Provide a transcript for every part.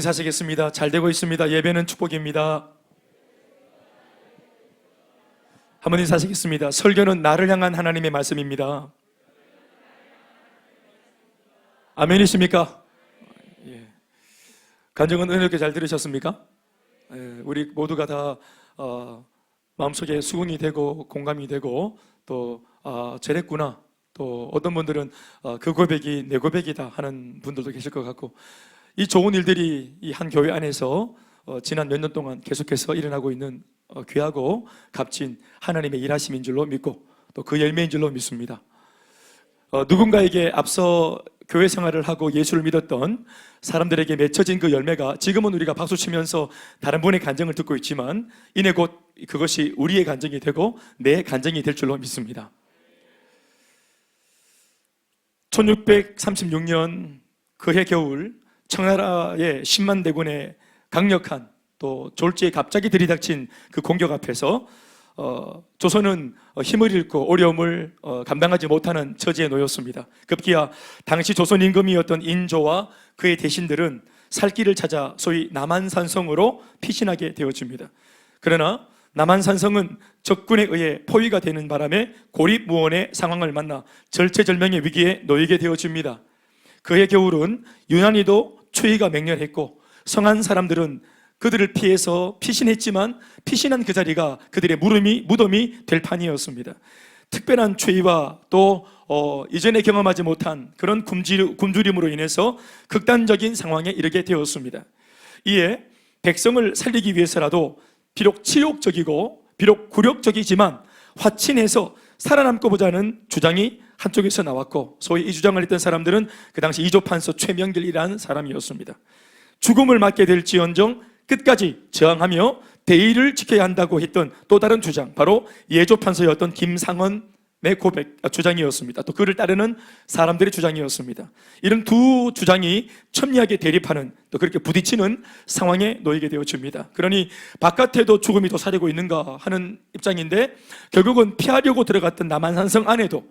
인사하시겠습니다. 잘 되고 있습니다. 예배는 축복입니다. 한번 인사하시겠습니다. 설교는 나를 향한 하나님의 말씀입니다. 아멘이십니까? 예. 간증은 은혜롭게 잘 들으셨습니까? 예, 우리 모두가 다 마음속에 수긍이 되고 공감이 되고 또 저랬구나, 또 어떤 분들은 그 고백이 내 고백이다 하는 분들도 계실 것 같고, 이 좋은 일들이 이 한 교회 안에서 지난 몇 년 동안 계속해서 일어나고 있는 귀하고 값진 하나님의 일하심인 줄로 믿고 또 그 열매인 줄로 믿습니다. 누군가에게 앞서 교회 생활을 하고 예수를 믿었던 사람들에게 맺혀진 그 열매가 지금은 우리가 박수치면서 다른 분의 간증을 듣고 있지만 이내 곧 그것이 우리의 간증이 되고 내 간증이 될 줄로 믿습니다. 1636년 그해 겨울 청나라의 10만 대군의 강력한 또 졸지에 갑자기 들이닥친 그 공격 앞에서 조선은 힘을 잃고 어려움을 감당하지 못하는 처지에 놓였습니다. 급기야 당시 조선 임금이었던 인조와 그의 대신들은 살 길을 찾아 소위 남한산성으로 피신하게 되어집니다. 그러나 남한산성은 적군에 의해 포위가 되는 바람에 고립무원의 상황을 만나 절체절명의 위기에 놓이게 되어집니다. 그해 겨울은 유난히도 추위가 맹렬했고 성한 사람들은 그들을 피해서 피신했지만 피신한 그 자리가 그들의 무덤이 될 판이었습니다. 특별한 추위와 또 이전에 경험하지 못한 그런 굶주림으로 인해서 극단적인 상황에 이르게 되었습니다. 이에 백성을 살리기 위해서라도 비록 치욕적이고 비록 굴욕적이지만 화친해서 살아남고 보자는 주장이 한쪽에서 나왔고, 소위 이 주장을 했던 사람들은 그 당시 이조판서 최명길이라는 사람이었습니다. 죽음을 맞게 될지언정 끝까지 저항하며 대의를 지켜야 한다고 했던 또 다른 주장, 바로 예조판서였던 김상헌의 주장이었습니다. 또 그를 따르는 사람들의 주장이었습니다. 이런 두 주장이 첨예하게 대립하는, 또 그렇게 부딪히는 상황에 놓이게 되어집니다. 그러니 바깥에도 죽음이 도사리고 있는가 하는 입장인데, 결국은 피하려고 들어갔던 남한산성 안에도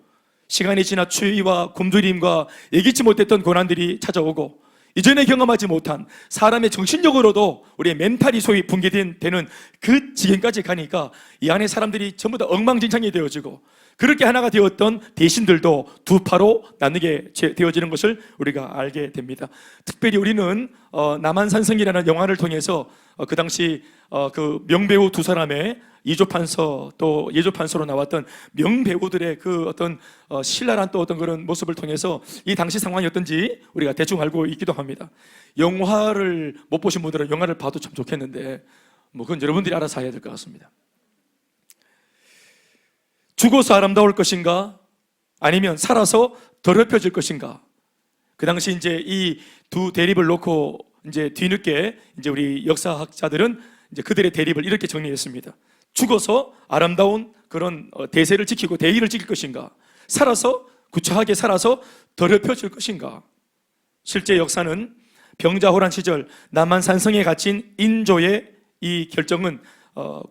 시간이 지나 추위와 굶주림과 예기치 못했던 고난들이 찾아오고, 이전에 경험하지 못한 사람의 정신력으로도 우리의 멘탈이 소위 붕괴되는 그 지경까지 가니까 이 안에 사람들이 전부 다 엉망진창이 되어지고, 그렇게 하나가 되었던 대신들도 두 파로 나누게 되어지는 것을 우리가 알게 됩니다. 특별히 우리는 남한산성이라는 영화를 통해서 그 당시 그 명배우 두 사람의 이조판서 또 예조판서로 나왔던 명배우들의 그 어떤 신랄한 또 어떤 그런 모습을 통해서 이 당시 상황이 어떤지 우리가 대충 알고 있기도 합니다. 영화를 못 보신 분들은 영화를 봐도 참 좋겠는데 뭐 그건 여러분들이 알아서 해야 될 것 같습니다. 죽어서 아름다울 것인가, 아니면 살아서 더럽혀질 것인가. 그 당시 이제 이 두 대립을 놓고 이제 뒤늦게 이제 우리 역사학자들은 이제 그들의 대립을 이렇게 정리했습니다. 죽어서 아름다운 그런 대세를 지키고 대의를 지킬 것인가, 살아서 구차하게 살아서 더럽혀질 것인가. 실제 역사는 병자호란 시절 남한산성에 갇힌 인조의 이 결정은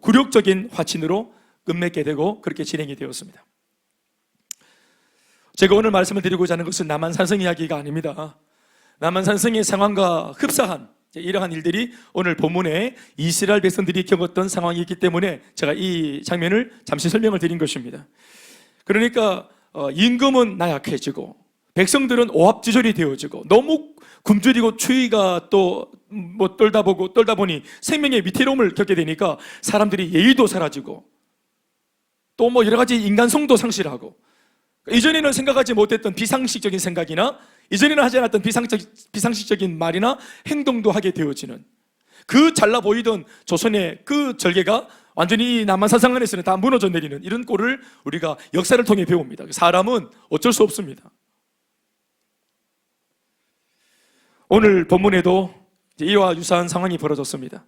굴욕적인 화친으로 끝맺게 되고 그렇게 진행이 되었습니다. 제가 오늘 말씀을 드리고자 하는 것은 남한산성 이야기가 아닙니다. 남한산성의 상황과 흡사한 이러한 일들이 오늘 본문에 이스라엘 백성들이 겪었던 상황이 있기 때문에 제가 이 장면을 잠시 설명을 드린 것입니다. 그러니까 임금은 나약해지고 백성들은 오합지졸이 되어지고 너무 굶주리고 추위가 또 뭐 떨다 보니 생명의 위태로움을 겪게 되니까 사람들이 예의도 사라지고 또 뭐 여러 가지 인간성도 상실하고, 이전에는 생각하지 못했던 비상식적인 생각이나 이전에는 하지 않았던 비상식적인 말이나 행동도 하게 되어지는, 그 잘나 보이던 조선의 그 절개가 완전히 남한산성 안에서는 다 무너져 내리는 이런 꼴을 우리가 역사를 통해 배웁니다. 사람은 어쩔 수 없습니다. 오늘 본문에도 이와 유사한 상황이 벌어졌습니다.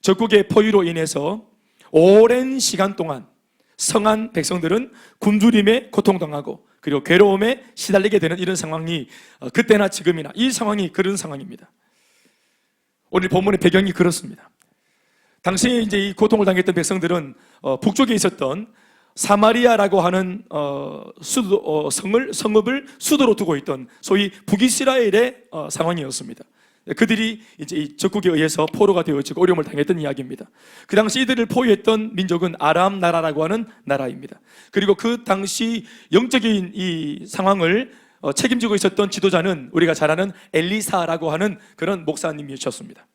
적국의 포위로 인해서 오랜 시간 동안 성한 백성들은 굶주림에 고통당하고 그리고 괴로움에 시달리게 되는 이런 상황이 그때나 지금이나 이 상황이 그런 상황입니다. 오늘 본문의 배경이 그렇습니다. 당시에 이제 이 고통을 당했던 백성들은 북쪽에 있었던 사마리아라고 하는 성읍을 수도로 두고 있던 소위 북이스라엘의 상황이었습니다. 그들이 이제 이 적국에 의해서 포로가 되어지고 어려움을 당했던 이야기입니다. 그 당시 이들을 포위했던 민족은 아람 나라라고 하는 나라입니다. 그리고 그 당시 영적인 이 상황을 책임지고 있었던 지도자는 우리가 잘 아는 엘리사라고 하는 그런 목사님이셨습니다.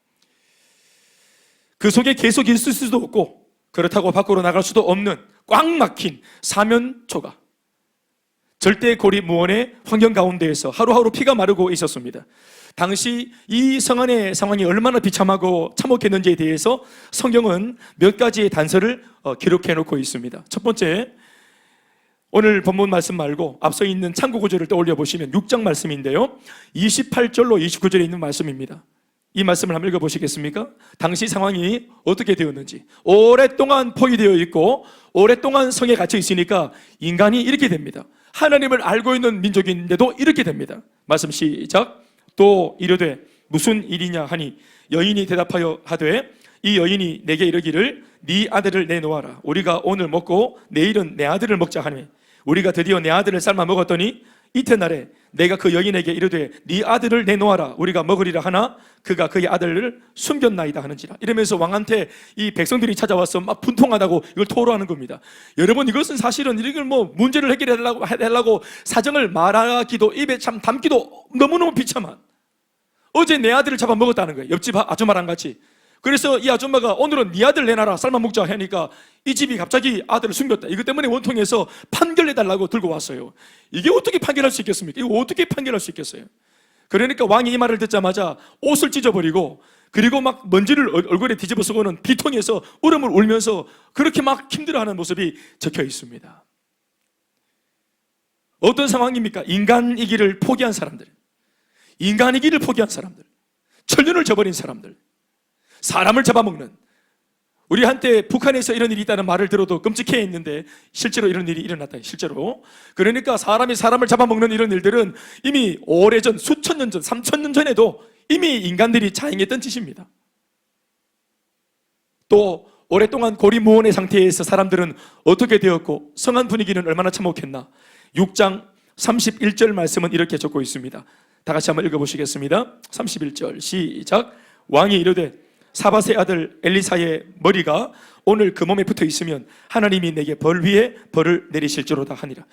그 속에 계속 있을 수도 없고 그렇다고 밖으로 나갈 수도 없는 꽉 막힌 사면초가 절대 고립 무원의 환경 가운데에서 하루하루 피가 마르고 있었습니다. 당시 이 성안의 상황이 얼마나 비참하고 참혹했는지에 대해서 성경은 몇 가지의 단서를 기록해 놓고 있습니다. 첫 번째, 오늘 본문 말씀 말고 앞서 있는 참고 구절을 떠올려 보시면 6장 말씀인데요, 28절로 29절에 있는 말씀입니다. 이 말씀을 한번 읽어보시겠습니까? 당시 상황이 어떻게 되었는지. 오랫동안 포위되어 있고 오랫동안 성에 갇혀 있으니까 인간이 이렇게 됩니다. 하나님을 알고 있는 민족인데도 이렇게 됩니다. 말씀 시작. 또 이르되 무슨 일이냐 하니 여인이 대답하여 하되 이 여인이 내게 이르기를 네 아들을 내놓아라. 우리가 오늘 먹고 내일은 내 아들을 먹자 하니 우리가 드디어 내 아들을 삶아 먹었더니 이튿날에 내가 그 여인에게 이르되 네 아들을 내놓아라. 우리가 먹으리라 하나 그가 그의 아들을 숨겼나이다 하는지라. 이러면서 왕한테 이 백성들이 찾아와서 막 분통하다고 이걸 토로하는 겁니다. 여러분, 이것은 사실은 이걸 문제를 해결하려고 사정을 말하기도 입에 참 담기도 너무너무 비참한, 어제 내 아들을 잡아먹었다는 거예요. 옆집 아줌마랑 같이. 그래서 이 아줌마가 오늘은 네 아들 내놔라 삶아 먹자 하니까 이 집이 갑자기 아들을 숨겼다. 이것 때문에 원통해서 판결해달라고 들고 왔어요. 이게 어떻게 판결할 수 있겠습니까? 이거 어떻게 판결할 수 있겠어요? 그러니까 왕이 이 말을 듣자마자 옷을 찢어버리고 그리고 막 먼지를 얼굴에 뒤집어 쓰고는 비통해서 울음을 울면서 그렇게 막 힘들어하는 모습이 적혀 있습니다. 어떤 상황입니까? 인간이기를 포기한 사람들, 인간이기를 포기한 사람들, 천륜을 저버린 사람들, 사람을 잡아먹는, 우리 한때 북한에서 이런 일이 있다는 말을 들어도 끔찍해 했는데 실제로 이런 일이 일어났다. 실제로. 그러니까 사람이 사람을 잡아먹는 이런 일들은 이미 오래전, 수천 년 전, 3,000년 전에도 이미 인간들이 자행했던 짓입니다. 또 오랫동안 고리무원의 상태에서 사람들은 어떻게 되었고 성한 분위기는 얼마나 참혹했나. 6장 31절 말씀은 이렇게 적고 있습니다. 다 같이 한번 읽어보시겠습니다. 31절 시작. 왕이 이르되 사밧의 아들 엘리사의 머리가 오늘 그 몸에 붙어 있으면 하나님이 내게 벌 위에 벌을 내리실지로다 하니라.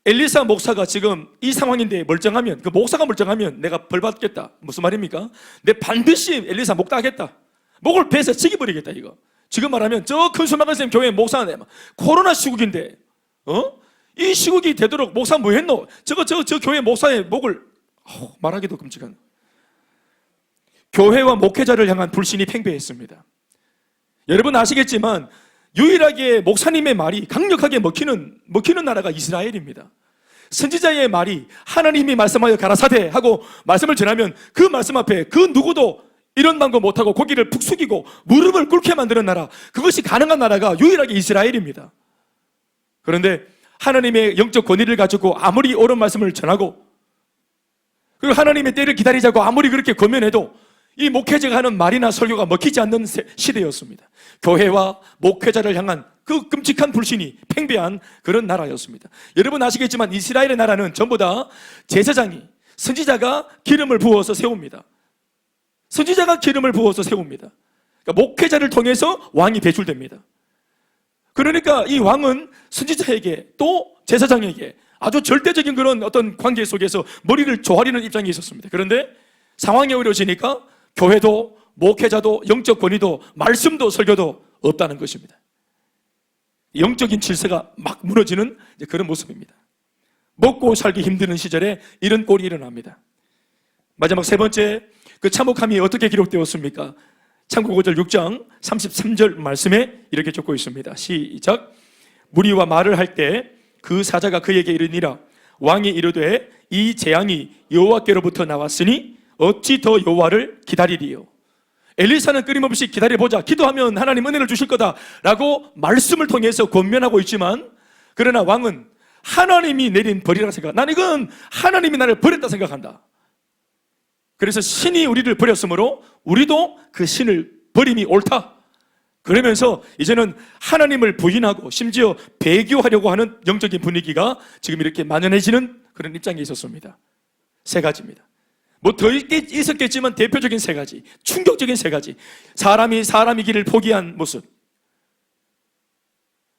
엘리사 목사가 지금 이 상황인데 멀쩡하면, 그 목사가 멀쩡하면 내가 벌 받겠다. 무슨 말입니까? 내 반드시 엘리사 목 따겠다. 목을 베서 죽여버리겠다. 이거 지금 말하면 저 큰 수막을 교회 목사네, 코로나 시국인데 이 시국이 되도록 목사 뭐 했노? 저 교회 목사의 목을 말하기도 끔찍한, 교회와 목회자를 향한 불신이 팽배했습니다. 여러분 아시겠지만 유일하게 목사님의 말이 강력하게 먹히는 나라가 이스라엘입니다. 선지자의 말이 하나님이 말씀하여 가라사대 하고 말씀을 전하면 그 말씀 앞에 그 누구도 이런 방법 못하고 고개를 푹 숙이고 무릎을 꿇게 만드는 나라, 그것이 가능한 나라가 유일하게 이스라엘입니다. 그런데 하나님의 영적 권위를 가지고 아무리 옳은 말씀을 전하고 그리고 하나님의 때를 기다리자고 아무리 그렇게 권면해도 이 목회자가 하는 말이나 설교가 먹히지 않는 시대였습니다. 교회와 목회자를 향한 그 끔찍한 불신이 팽배한 그런 나라였습니다. 여러분 아시겠지만 이스라엘의 나라는 전부 다 제사장이, 선지자가 기름을 부어서 세웁니다. 선지자가 기름을 부어서 세웁니다. 그러니까 목회자를 통해서 왕이 배출됩니다. 그러니까 이 왕은 선지자에게 또 제사장에게 아주 절대적인 그런 어떤 관계 속에서 머리를 조아리는 입장에 있었습니다. 그런데 상황이 어려워지니까 교회도 목회자도 영적 권위도 말씀도 설교도 없다는 것입니다. 영적인 질서가 막 무너지는 그런 모습입니다. 먹고 살기 힘드는 시절에 이런 꼴이 일어납니다. 마지막 세 번째, 그 참혹함이 어떻게 기록되었습니까? 참고 5절 6장 33절 말씀에 이렇게 적고 있습니다. 시작. 무리와 말을 할 때 그 사자가 그에게 이르니라. 왕이 이르되 이 재앙이 여호와께로부터 나왔으니 어찌 더 여호와를 기다리리요. 엘리사는 끊임없이 기다려보자, 기도하면 하나님 은혜를 주실 거다라고 말씀을 통해서 권면하고 있지만, 그러나 왕은 하나님이 내린 벌이라 생각, 난 이건 하나님이 나를 버렸다 생각한다. 그래서 신이 우리를 버렸으므로 우리도 그 신을 버림이 옳다. 그러면서 이제는 하나님을 부인하고 심지어 배교하려고 하는 영적인 분위기가 지금 이렇게 만연해지는 그런 입장에 있었습니다. 세 가지입니다. 뭐 더 있었겠지만 대표적인 세 가지, 충격적인 세 가지. 사람이 사람의 길을 포기한 모습,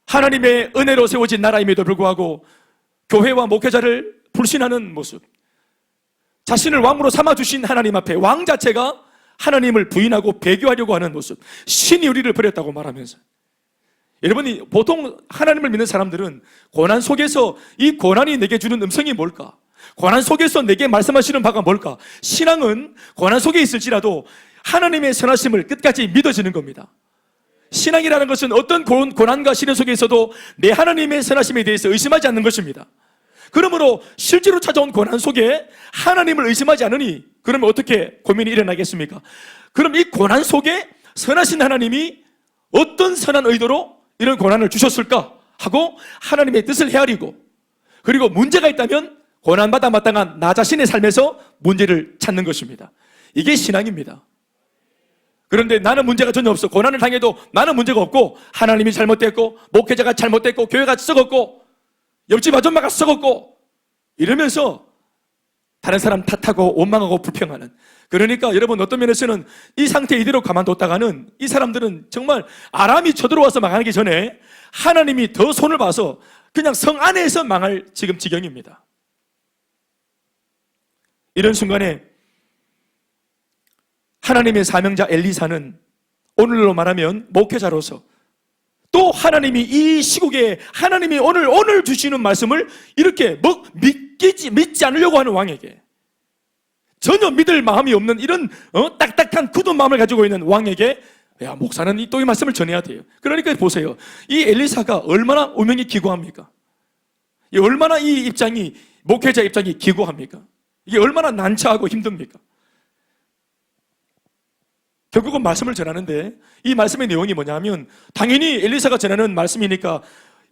하나님의 은혜로 세워진 나라임에도 불구하고 교회와 목회자를 불신하는 모습, 자신을 왕으로 삼아주신 하나님 앞에 왕 자체가 하나님을 부인하고 배교하려고 하는 모습, 신이 우리를 버렸다고 말하면서. 여러분이 보통 하나님을 믿는 사람들은 고난 속에서 이 고난이 내게 주는 음성이 뭘까? 고난 속에서 내게 말씀하시는 바가 뭘까? 신앙은 고난 속에 있을지라도 하나님의 선하심을 끝까지 믿어지는 겁니다. 신앙이라는 것은 어떤 고난과 시련 속에 있어도 내 하나님의 선하심에 대해서 의심하지 않는 것입니다. 그러므로 실제로 찾아온 고난 속에 하나님을 의심하지 않으니 그러면 어떻게 고민이 일어나겠습니까? 그럼 이 고난 속에 선하신 하나님이 어떤 선한 의도로 이런 고난을 주셨을까 하고 하나님의 뜻을 헤아리고, 그리고 문제가 있다면 고난받아 마땅한 나 자신의 삶에서 문제를 찾는 것입니다. 이게 신앙입니다. 그런데 나는 문제가 전혀 없어, 고난을 당해도 나는 문제가 없고, 하나님이 잘못됐고 목회자가 잘못됐고 교회가 썩었고 옆집 아줌마가 썩었고 이러면서 다른 사람 탓하고 원망하고 불평하는, 그러니까 여러분 어떤 면에서는 이 상태 이대로 가만뒀다가는 이 사람들은 정말 아람이 쳐들어와서 망하기 전에 하나님이 더 손을 봐서 그냥 성 안에서 망할 지금 지경입니다. 이런 순간에 하나님의 사명자 엘리사는 오늘로 말하면 목회자로서 또 하나님이 이 시국에 하나님이 오늘 주시는 말씀을 이렇게 믿지 않으려고 하는 왕에게, 전혀 믿을 마음이 없는 이런 딱딱한 굳은 마음을 가지고 있는 왕에게, 야, 목사는 또 이 말씀을 전해야 돼요. 그러니까 보세요, 이 엘리사가 얼마나 운명이 기구합니까? 얼마나 이 입장이, 목회자 입장이 기구합니까? 이게 얼마나 난처하고 힘듭니까? 결국은 말씀을 전하는데 이 말씀의 내용이 뭐냐면, 당연히 엘리사가 전하는 말씀이니까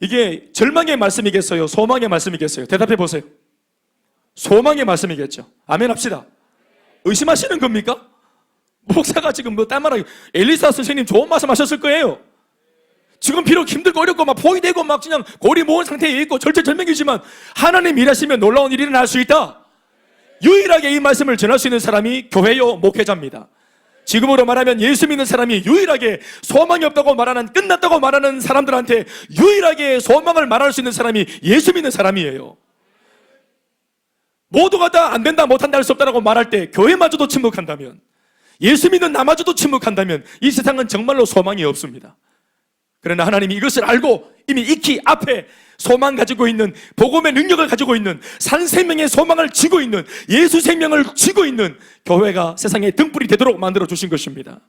이게 절망의 말씀이겠어요? 소망의 말씀이겠어요? 대답해 보세요. 소망의 말씀이겠죠. 아멘 합시다. 의심하시는 겁니까? 목사가 지금 뭐 딴말하기, 엘리사 선생님 좋은 말씀 하셨을 거예요. 지금 비록 힘들고 어렵고 막 포위되고 막 그냥 골이 모은 상태에 있고 절체절명이지만 하나님 일하시면 놀라운 일이 일어날 수 있다. 유일하게 이 말씀을 전할 수 있는 사람이 교회요 목회자입니다. 지금으로 말하면 예수 믿는 사람이 유일하게 소망이 없다고 말하는, 끝났다고 말하는 사람들한테 유일하게 소망을 말할 수 있는 사람이 예수 믿는 사람이에요. 모두가 다 안 된다, 못한다, 할 수 없다라고 말할 때 교회마저도 침묵한다면, 예수 믿는 나마저도 침묵한다면 이 세상은 정말로 소망이 없습니다. 그러나 하나님이 이것을 알고 이미 익히 앞에 소망 가지고 있는, 복음의 능력을 가지고 있는, 산 생명의 소망을 쥐고 있는, 예수 생명을 쥐고 있는 교회가 세상에 등불이 되도록 만들어 주신 것입니다.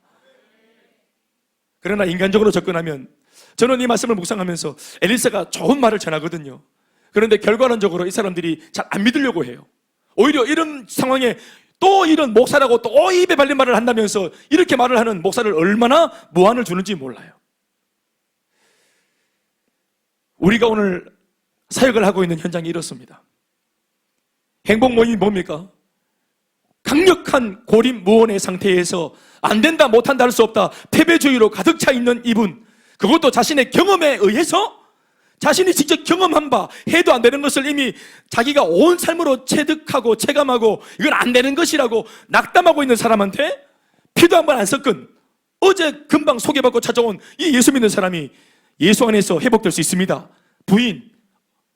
그러나 인간적으로 접근하면, 저는 이 말씀을 묵상하면서 엘리사가 좋은 말을 전하거든요. 그런데 결과론적으로 이 사람들이 잘 안 믿으려고 해요. 오히려 이런 상황에 또 이런 목사라고 또 입에 발린 말을 한다면서 이렇게 말을 하는 목사를 얼마나 무안을 주는지 몰라요. 우리가 오늘 사역을 하고 있는 현장이 이렇습니다. 행복 모임이 뭡니까? 강력한 고립무원의 상태에서 안 된다, 못한다, 할 수 없다, 패배주의로 가득 차 있는 이분, 그것도 자신의 경험에 의해서 자신이 직접 경험한 바, 해도 안 되는 것을 이미 자기가 온 삶으로 체득하고 체감하고 이건 안 되는 것이라고 낙담하고 있는 사람한테 피도 한 번 안 섞은, 어제 금방 소개받고 찾아온 이 예수 믿는 사람이 예수 안에서 회복될 수 있습니다. 부인,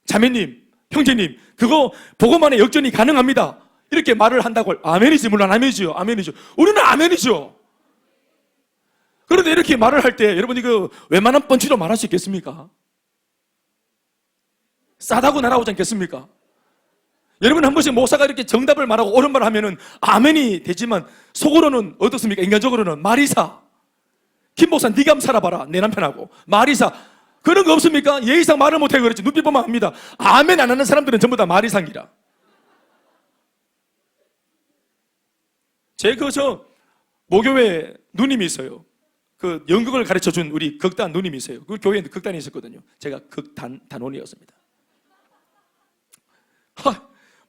자매님, 형제님, 그거 보고만의 역전이 가능합니다. 이렇게 말을 한다고, 아멘이지. 물론 아멘이죠. 아멘이죠. 우리는 아멘이죠. 그런데 이렇게 말을 할 때 여러분 이거 웬만한 펀치로 말할 수 있겠습니까? 싸다고 날아오지 않겠습니까? 여러분 한 번씩 목사가 이렇게 정답을 말하고 옳은 말을 하면은 아멘이 되지만 속으로는 어떻습니까? 인간적으로는 마리사, 김 목사 네가 한번 살아봐라, 내 남편하고. 마리사, 그런 거 없습니까? 예의상 말을 못해 그렇지 눈빛 보면 압니다. 아멘 안 하는 사람들은 전부 다 마리상이라. 제 모교회 누님이 있어요. 그 연극을 가르쳐준 우리 극단 누님이 있어요. 그 교회에 극단이 있었거든요. 제가 단원이었습니다.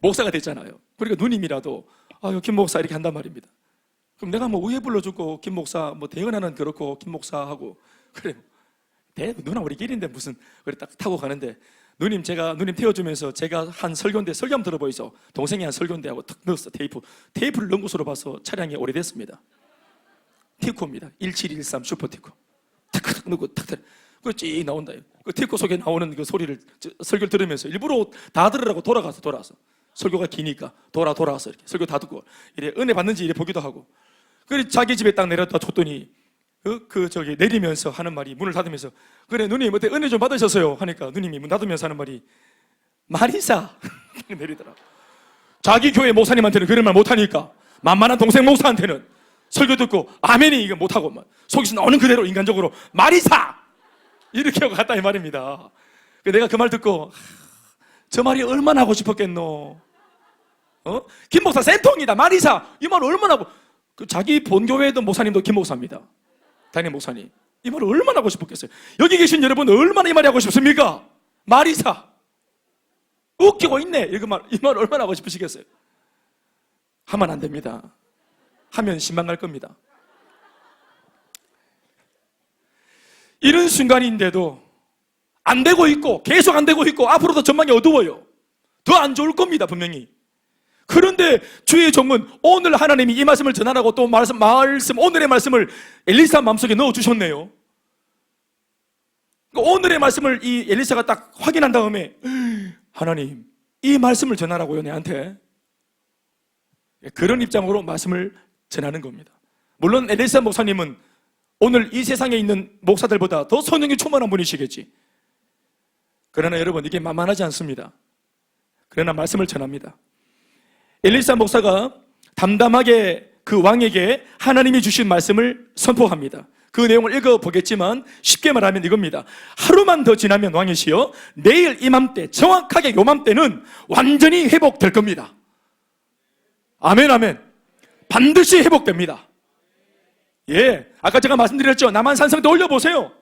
목사가 됐잖아요. 그러니까 누님이라도 김 목사 이렇게 한단 말입니다. 그럼 내가 뭐 의회 불러주고 김 목사 뭐 대연하는 그렇고 김 목사 하고 그래 누나 우리끼리인데 무슨 그래 딱 타고 가는데 누님 태워주면서 제가 한 설교인데 설교 한번 들어보이소. 동생이 한 설교인데 하고 탁 넣었어. 테이프를 넣은 곳으로 봐서 차량이 오래됐습니다. 티코입니다. 1713 슈퍼티코. 탁 넣고 탁 쭉 나온다. 그 티코 속에 나오는 그 소리를 설교를 들으면서 일부러 다 들으라고 돌아서 설교가 기니까 돌아와서 이렇게 설교 다 듣고 이래 은혜 받는지 이래 보기도 하고. 그래 자기 집에 딱 내렸다 줬더니 저기 내리면서 하는 말이, 문을 닫으면서, 그래 누님 어때 은혜 좀 받으셨어요 하니까 누님이 문 닫으면서 하는 말이 말이사 내리더라. 자기 교회 목사님한테는 그런 말 못하니까 만만한 동생 목사한테는 설교 듣고 아멘이 이거 못하고 막 속에서 나오는 그대로 인간적으로 말이사 이렇게 하고 갔다 이 말입니다. 내가 그 말 듣고 저 말이 얼마나 하고 싶었겠노. 김 목사 센통이다 말이사 이 말 얼마나 하고, 자기 본교회도 목사님도 김 목사입니다. 담임 목사님 이 말을 얼마나 하고 싶었겠어요. 여기 계신 여러분 얼마나 이 말이 하고 싶습니까? 말이사 웃기고 있네 이 말 얼마나 하고 싶으시겠어요. 하면 안 됩니다. 하면 신망갈 겁니다. 이런 순간인데도 안 되고 있고 계속 안 되고 있고 앞으로도 전망이 어두워요. 더 안 좋을 겁니다 분명히. 그런데 주의 종은 오늘 하나님이 이 말씀을 전하라고 또 오늘의 말씀을 엘리사 마음속에 넣어주셨네요. 오늘의 말씀을 이 엘리사가 딱 확인한 다음에 하나님 이 말씀을 전하라고요 내한테. 그런 입장으로 말씀을 전하는 겁니다. 물론 엘리사 목사님은 오늘 이 세상에 있는 목사들보다 더 성령이 충만한 분이시겠지. 그러나 여러분 이게 만만하지 않습니다. 그러나 말씀을 전합니다. 엘리사 목사가 담담하게 그 왕에게 하나님이 주신 말씀을 선포합니다. 그 내용을 읽어보겠지만 쉽게 말하면 이겁니다. 하루만 더 지나면 왕이시여 내일 이맘때 정확하게 요맘때는 완전히 회복될 겁니다. 아멘 아멘. 반드시 회복됩니다. 예, 아까 제가 말씀드렸죠. 남한산성 때 올려보세요.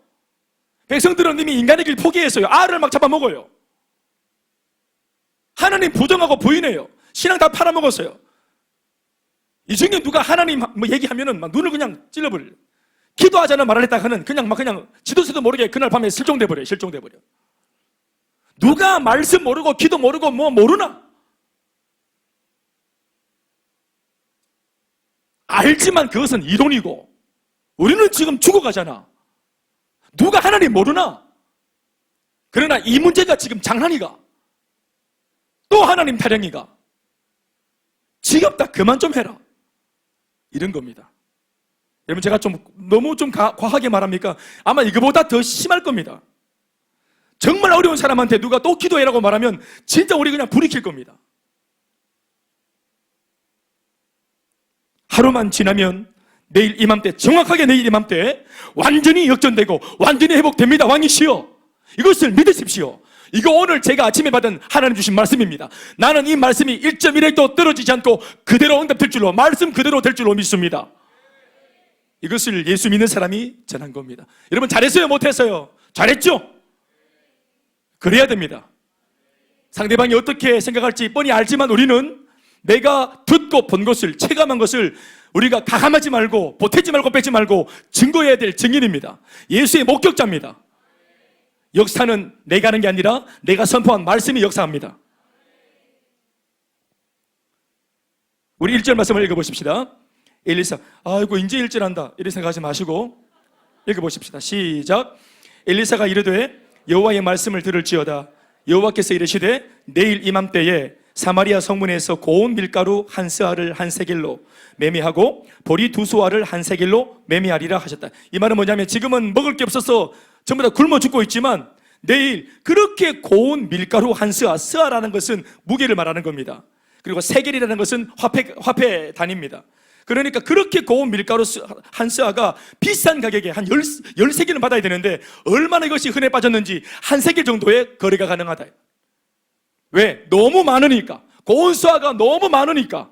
백성들은 이미 인간의 길 포기했어요. 알을 막 잡아먹어요. 하나님 부정하고 부인해요. 신앙 다 팔아먹었어요. 이 중에 누가 하나님 뭐 얘기하면은 막 눈을 그냥 찔러버려요. 기도하자는 말을 했다가는 그냥 지도새도 모르게 그날 밤에 실종돼버려요. 누가 말씀 모르고 기도 모르고 뭐 모르나? 알지만 그것은 이론이고 우리는 지금 죽어가잖아. 누가 하나님 모르나? 그러나 이 문제가 지금 장난이가? 또 하나님 타령이가? 지겹다 그만 좀 해라 이런 겁니다. 여러분 제가 너무 과하게 말합니까? 아마 이거보다 더 심할 겁니다. 정말 어려운 사람한테 누가 또 기도해라고 말하면 진짜 우리 그냥 불이 킬 겁니다. 하루만 지나면 내일 이맘때, 정확하게 내일 이맘때 완전히 역전되고 완전히 회복됩니다. 왕이시여 이것을 믿으십시오. 이거 오늘 제가 아침에 받은 하나님 주신 말씀입니다. 나는 이 말씀이 1.1핵도 떨어지지 않고 그대로 응답될 줄로, 말씀 그대로 될 줄로 믿습니다. 이것을 예수 믿는 사람이 전한 겁니다. 여러분 잘했어요? 못했어요? 잘했죠? 그래야 됩니다. 상대방이 어떻게 생각할지 뻔히 알지만 우리는 내가 듣고 본 것을, 체감한 것을 우리가 가감하지 말고 보태지 말고 뺏지 말고 증거해야 될 증인입니다. 예수의 목격자입니다. 역사는 내가 하는 게 아니라 내가 선포한 말씀이 역사합니다. 우리 1절 말씀을 읽어보십시다. 엘리사, 아이고 이제 1절 한다 이렇게 생각하지 마시고 읽어보십시다. 시작. 엘리사가 이르되 여호와의 말씀을 들을지어다. 여호와께서 이르시되 내일 이맘때에 사마리아 성문에서 고운 밀가루 한 스아를 한 세겔로 매매하고 보리 두 수아를 한 세겔로 매매하리라 하셨다. 이 말은 뭐냐면 지금은 먹을 게 없어서 전부 다 굶어 죽고 있지만 내일 그렇게 고운 밀가루 한 스아, 스아라는 것은 무게를 말하는 겁니다. 그리고 세겔이라는 것은 화폐 단위입니다. 그러니까 그렇게 고운 밀가루 한 스아가 비싼 가격에 한 13개는 받아야 되는데 얼마나 이것이 흔해 빠졌는지 한 세겔 정도의 거래가 가능하다. 왜? 너무 많으니까. 고운 스아가 너무 많으니까.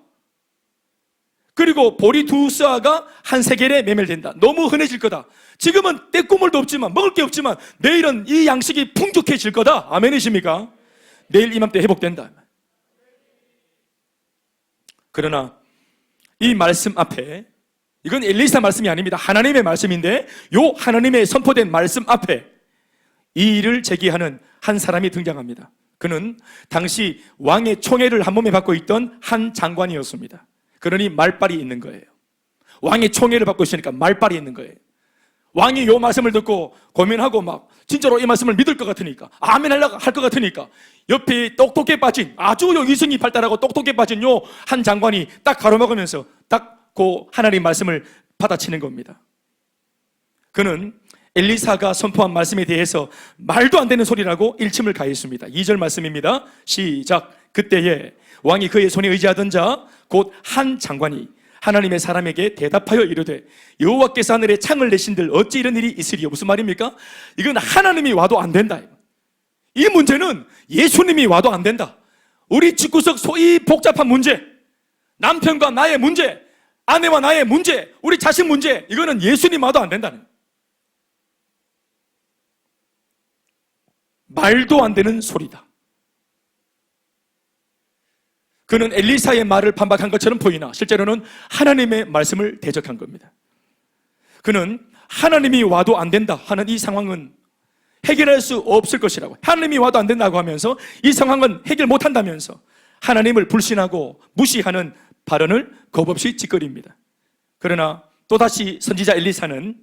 그리고 보리 두 스아가 한 세겔에 매매된다. 너무 흔해질 거다. 지금은 떼꾸물도 없지만 먹을 게 없지만 내일은 이 양식이 풍족해질 거다. 아멘이십니까? 내일 이맘때 회복된다. 그러나 이 말씀 앞에, 이건 엘리사 말씀이 아닙니다. 하나님의 말씀인데 요 하나님의 선포된 말씀 앞에 이 일을 제기하는 한 사람이 등장합니다. 그는 당시 왕의 총애를 한 몸에 받고 있던 한 장관이었습니다. 그러니 말빨이 있는 거예요. 왕의 총애를 받고 있으니까 말빨이 있는 거예요. 왕이 요 말씀을 듣고 고민하고 막 진짜로 이 말씀을 믿을 것 같으니까, 아멘 하려고 할 것 같으니까 옆에 똑똑해 빠진, 아주 이성이 발달하고 똑똑해 빠진 요 한 장관이 딱 가로막으면서 딱 그 하나님 말씀을 받아치는 겁니다. 그는 엘리사가 선포한 말씀에 대해서 말도 안 되는 소리라고 일침을 가했습니다. 2절 말씀입니다. 시작. 그때에 왕이 그의 손에 의지하던 자 곧 한 장관이 하나님의 사람에게 대답하여 이르되 여호와께서 하늘에 창을 내신들 어찌 이런 일이 있으리요. 무슨 말입니까? 이건 하나님이 와도 안 된다. 이 문제는 예수님이 와도 안 된다. 우리 집구석 소위 복잡한 문제, 남편과 나의 문제, 아내와 나의 문제, 우리 자식 문제, 이거는 예수님 와도 안 된다는 거예요. 말도 안 되는 소리다. 그는 엘리사의 말을 반박한 것처럼 보이나 실제로는 하나님의 말씀을 대적한 겁니다. 그는 하나님이 와도 안 된다 하는 이 상황은 해결할 수 없을 것이라고, 하나님이 와도 안 된다고 하면서 이 상황은 해결 못한다면서 하나님을 불신하고 무시하는 발언을 겁없이 짓거립니다. 그러나 또다시 선지자 엘리사는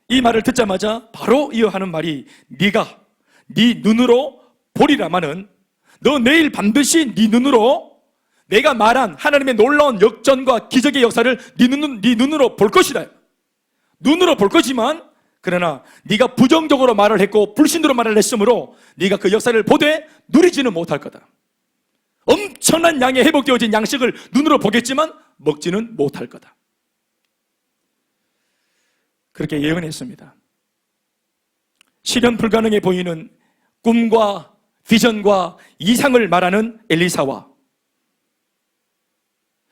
이 말을 듣자마자 바로 이어하는 말이 네가 네 눈으로 보리라마는 너 내일 반드시 네 눈으로 내가 말한 하나님의 놀라운 역전과 기적의 역사를 네 눈으로 볼 것이다. 눈으로 볼 거지만 그러나 네가 부정적으로 말을 했고 불신으로 말을 했으므로 네가 그 역사를 보되 누리지는 못할 거다. 엄청난 양의 회복되어진 양식을 눈으로 보겠지만 먹지는 못할 거다. 그렇게 예언했습니다. 실현 불가능해 보이는 꿈과 비전과 이상을 말하는 엘리사와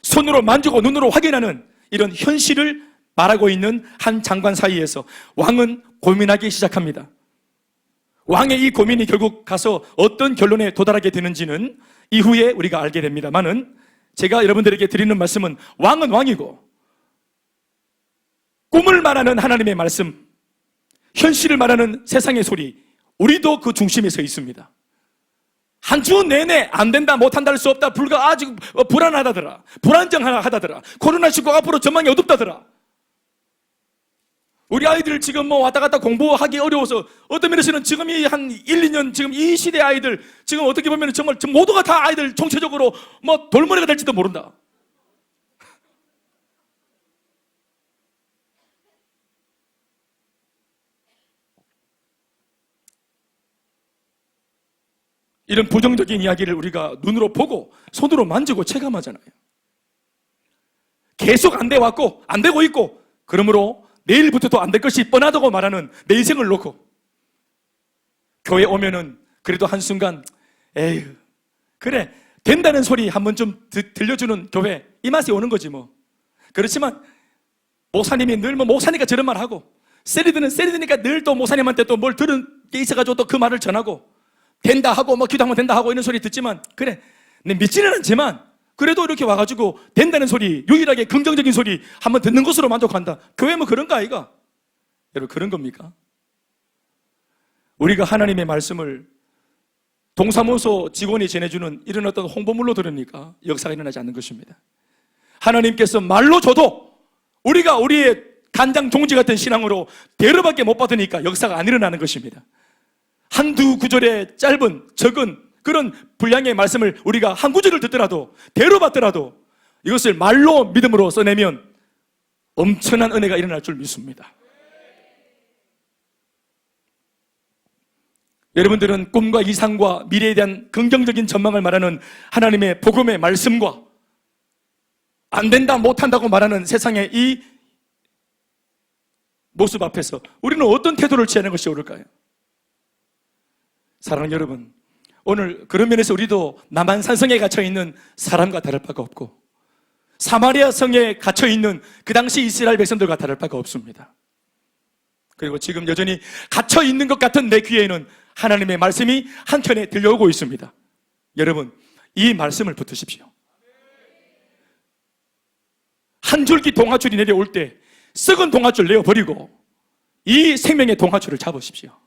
손으로 만지고 눈으로 확인하는 이런 현실을 말하고 있는 한 장관 사이에서 왕은 고민하기 시작합니다. 왕의 이 고민이 결국 가서 어떤 결론에 도달하게 되는지는 이후에 우리가 알게 됩니다만은 제가 여러분들에게 드리는 말씀은 왕은 왕이고 꿈을 말하는 하나님의 말씀, 현실을 말하는 세상의 소리, 우리도 그 중심에 서 있습니다. 한 주 내내 안 된다, 못한다, 할 수 없다, 불가, 아직 불안하다더라, 불안정하다더라, 코로나19 앞으로 전망이 어둡다더라. 우리 아이들 지금 왔다 갔다 공부하기 어려워서 어떤 면에서는 지금 한 1, 2년 지금 이 시대 아이들 지금 어떻게 보면 정말 모두가 다 아이들 총체적으로 돌머리가 될지도 모른다. 이런 부정적인 이야기를 우리가 눈으로 보고 손으로 만지고 체감하잖아요. 계속 안 돼 왔고 안 되고 있고 그러므로 내일부터도 안 될 것이 뻔하다고 말하는 내 인생을 놓고 교회 오면은 그래도 한순간 에휴 그래 된다는 소리 한번 좀 들려주는 교회 이 맛에 오는 거지 뭐. 그렇지만 목사님이 늘 목사니까 저런 말 하고 세리드니까 늘 또 목사님한테 또 뭘 들은 게 있어가지고 또 그 말을 전하고 된다 하고 기도하면 된다 하고 이런 소리 듣지만 그래 내 믿지는 않지만 그래도 이렇게 와가지고 된다는 소리, 유일하게 긍정적인 소리 한번 듣는 것으로 만족한다. 교회 그런가 아이가? 여러분 그런 겁니까? 우리가 하나님의 말씀을 동사무소 직원이 전해주는 이런 어떤 홍보물로 들으니까 역사가 일어나지 않는 것입니다. 하나님께서 말로 줘도 우리가 우리의 간장 종지 같은 신앙으로 대로밖에 못 받으니까 역사가 안 일어나는 것입니다. 한두 구절의 짧은 적은 그런 분량의 말씀을 우리가 한 구절을 듣더라도 대로 받더라도 이것을 말로 믿음으로 써내면 엄청난 은혜가 일어날 줄 믿습니다. 여러분들은 꿈과 이상과 미래에 대한 긍정적인 전망을 말하는 하나님의 복음의 말씀과 안 된다 못한다고 말하는 세상의 이 모습 앞에서 우리는 어떤 태도를 취하는 것이 옳을까요? 사랑하는 여러분, 오늘 그런 면에서 우리도 남한산성에 갇혀있는 사람과 다를 바가 없고 사마리아 성에 갇혀있는 그 당시 이스라엘 백성들과 다를 바가 없습니다. 그리고 지금 여전히 갇혀있는 것 같은 내 귀에는 하나님의 말씀이 한켠에 들려오고 있습니다. 여러분, 이 말씀을 붙으십시오. 한 줄기 동화줄이 내려올 때 썩은 동화줄 내어버리고 이 생명의 동화줄을 잡으십시오.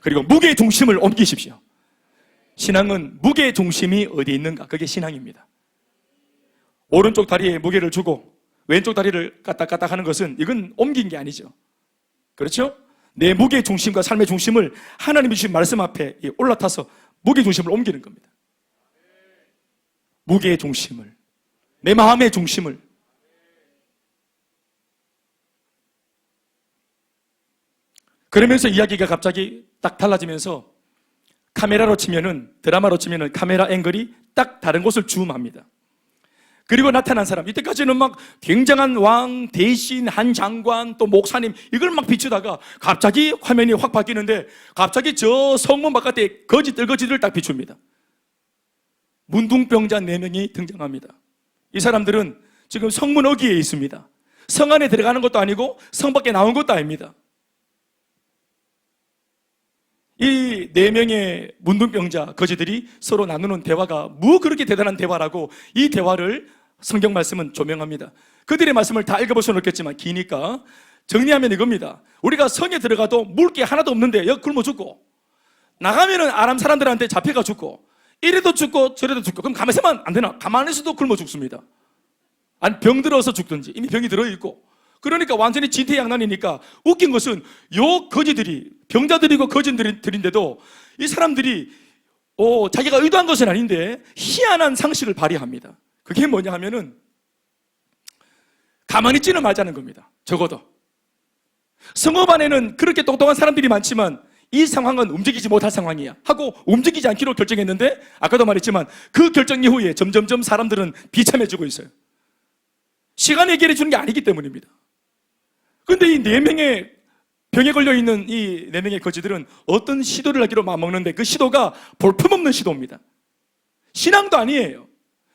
그리고 무게 중심을 옮기십시오. 신앙은 무게 중심이 어디 있는가? 그게 신앙입니다. 오른쪽 다리에 무게를 주고 왼쪽 다리를 까딱까딱 하는 것은 이건 옮긴 게 아니죠. 그렇죠? 내 무게 중심과 삶의 중심을 하나님이 주신 말씀 앞에 올라타서 무게 중심을 옮기는 겁니다. 무게의 중심을, 내 마음의 중심을. 그러면서 이야기가 갑자기 딱 달라지면서 카메라로 치면은, 드라마로 치면은 카메라 앵글이 딱 다른 곳을 줌합니다. 그리고 나타난 사람, 이때까지는 막 굉장한 왕, 대신, 한 장관, 또 목사님, 이걸 막 비추다가 갑자기 화면이 확 바뀌는데 갑자기 저 성문 바깥에 거지들을 딱 비춥니다. 문둥병자 4명이 등장합니다. 이 사람들은 지금 성문 어귀에 있습니다. 성 안에 들어가는 것도 아니고 성 밖에 나온 것도 아닙니다. 이 4명의 문둥병자 거지들이 서로 나누는 대화가 뭐 그렇게 대단한 대화라고 이 대화를 성경 말씀은 조명합니다. 그들의 말씀을 다 읽어볼 수는 없겠지만 기니까 정리하면 이겁니다. 우리가 성에 들어가도 물게 하나도 없는데 여기 굶어 죽고, 나가면은 아람 사람들한테 잡혀가 죽고, 이래도 죽고 저래도 죽고, 그럼 가만히 있으면 안 되나? 가만히 있어도 굶어 죽습니다. 아니 병 들어서 죽든지, 이미 병이 들어있고. 그러니까 완전히 진퇴양난이니까 웃긴 것은 요 거지들이 병자들이고 거지들인데도 이 사람들이 자기가 의도한 것은 아닌데 희한한 상식을 발휘합니다. 그게 뭐냐 하면은 가만히 있지는 말자는 겁니다. 적어도 성읍 안에는 그렇게 똑똑한 사람들이 많지만 이 상황은 움직이지 못할 상황이야 하고 움직이지 않기로 결정했는데, 아까도 말했지만 그 결정 이후에 점점점 사람들은 비참해지고 있어요. 시간이 해결해 주는 게 아니기 때문입니다. 그런데 이 4명의 병에 걸려있는 이 4명의 거지들은 어떤 시도를 하기로 마음먹는데 그 시도가 볼품없는 시도입니다. 신앙도 아니에요.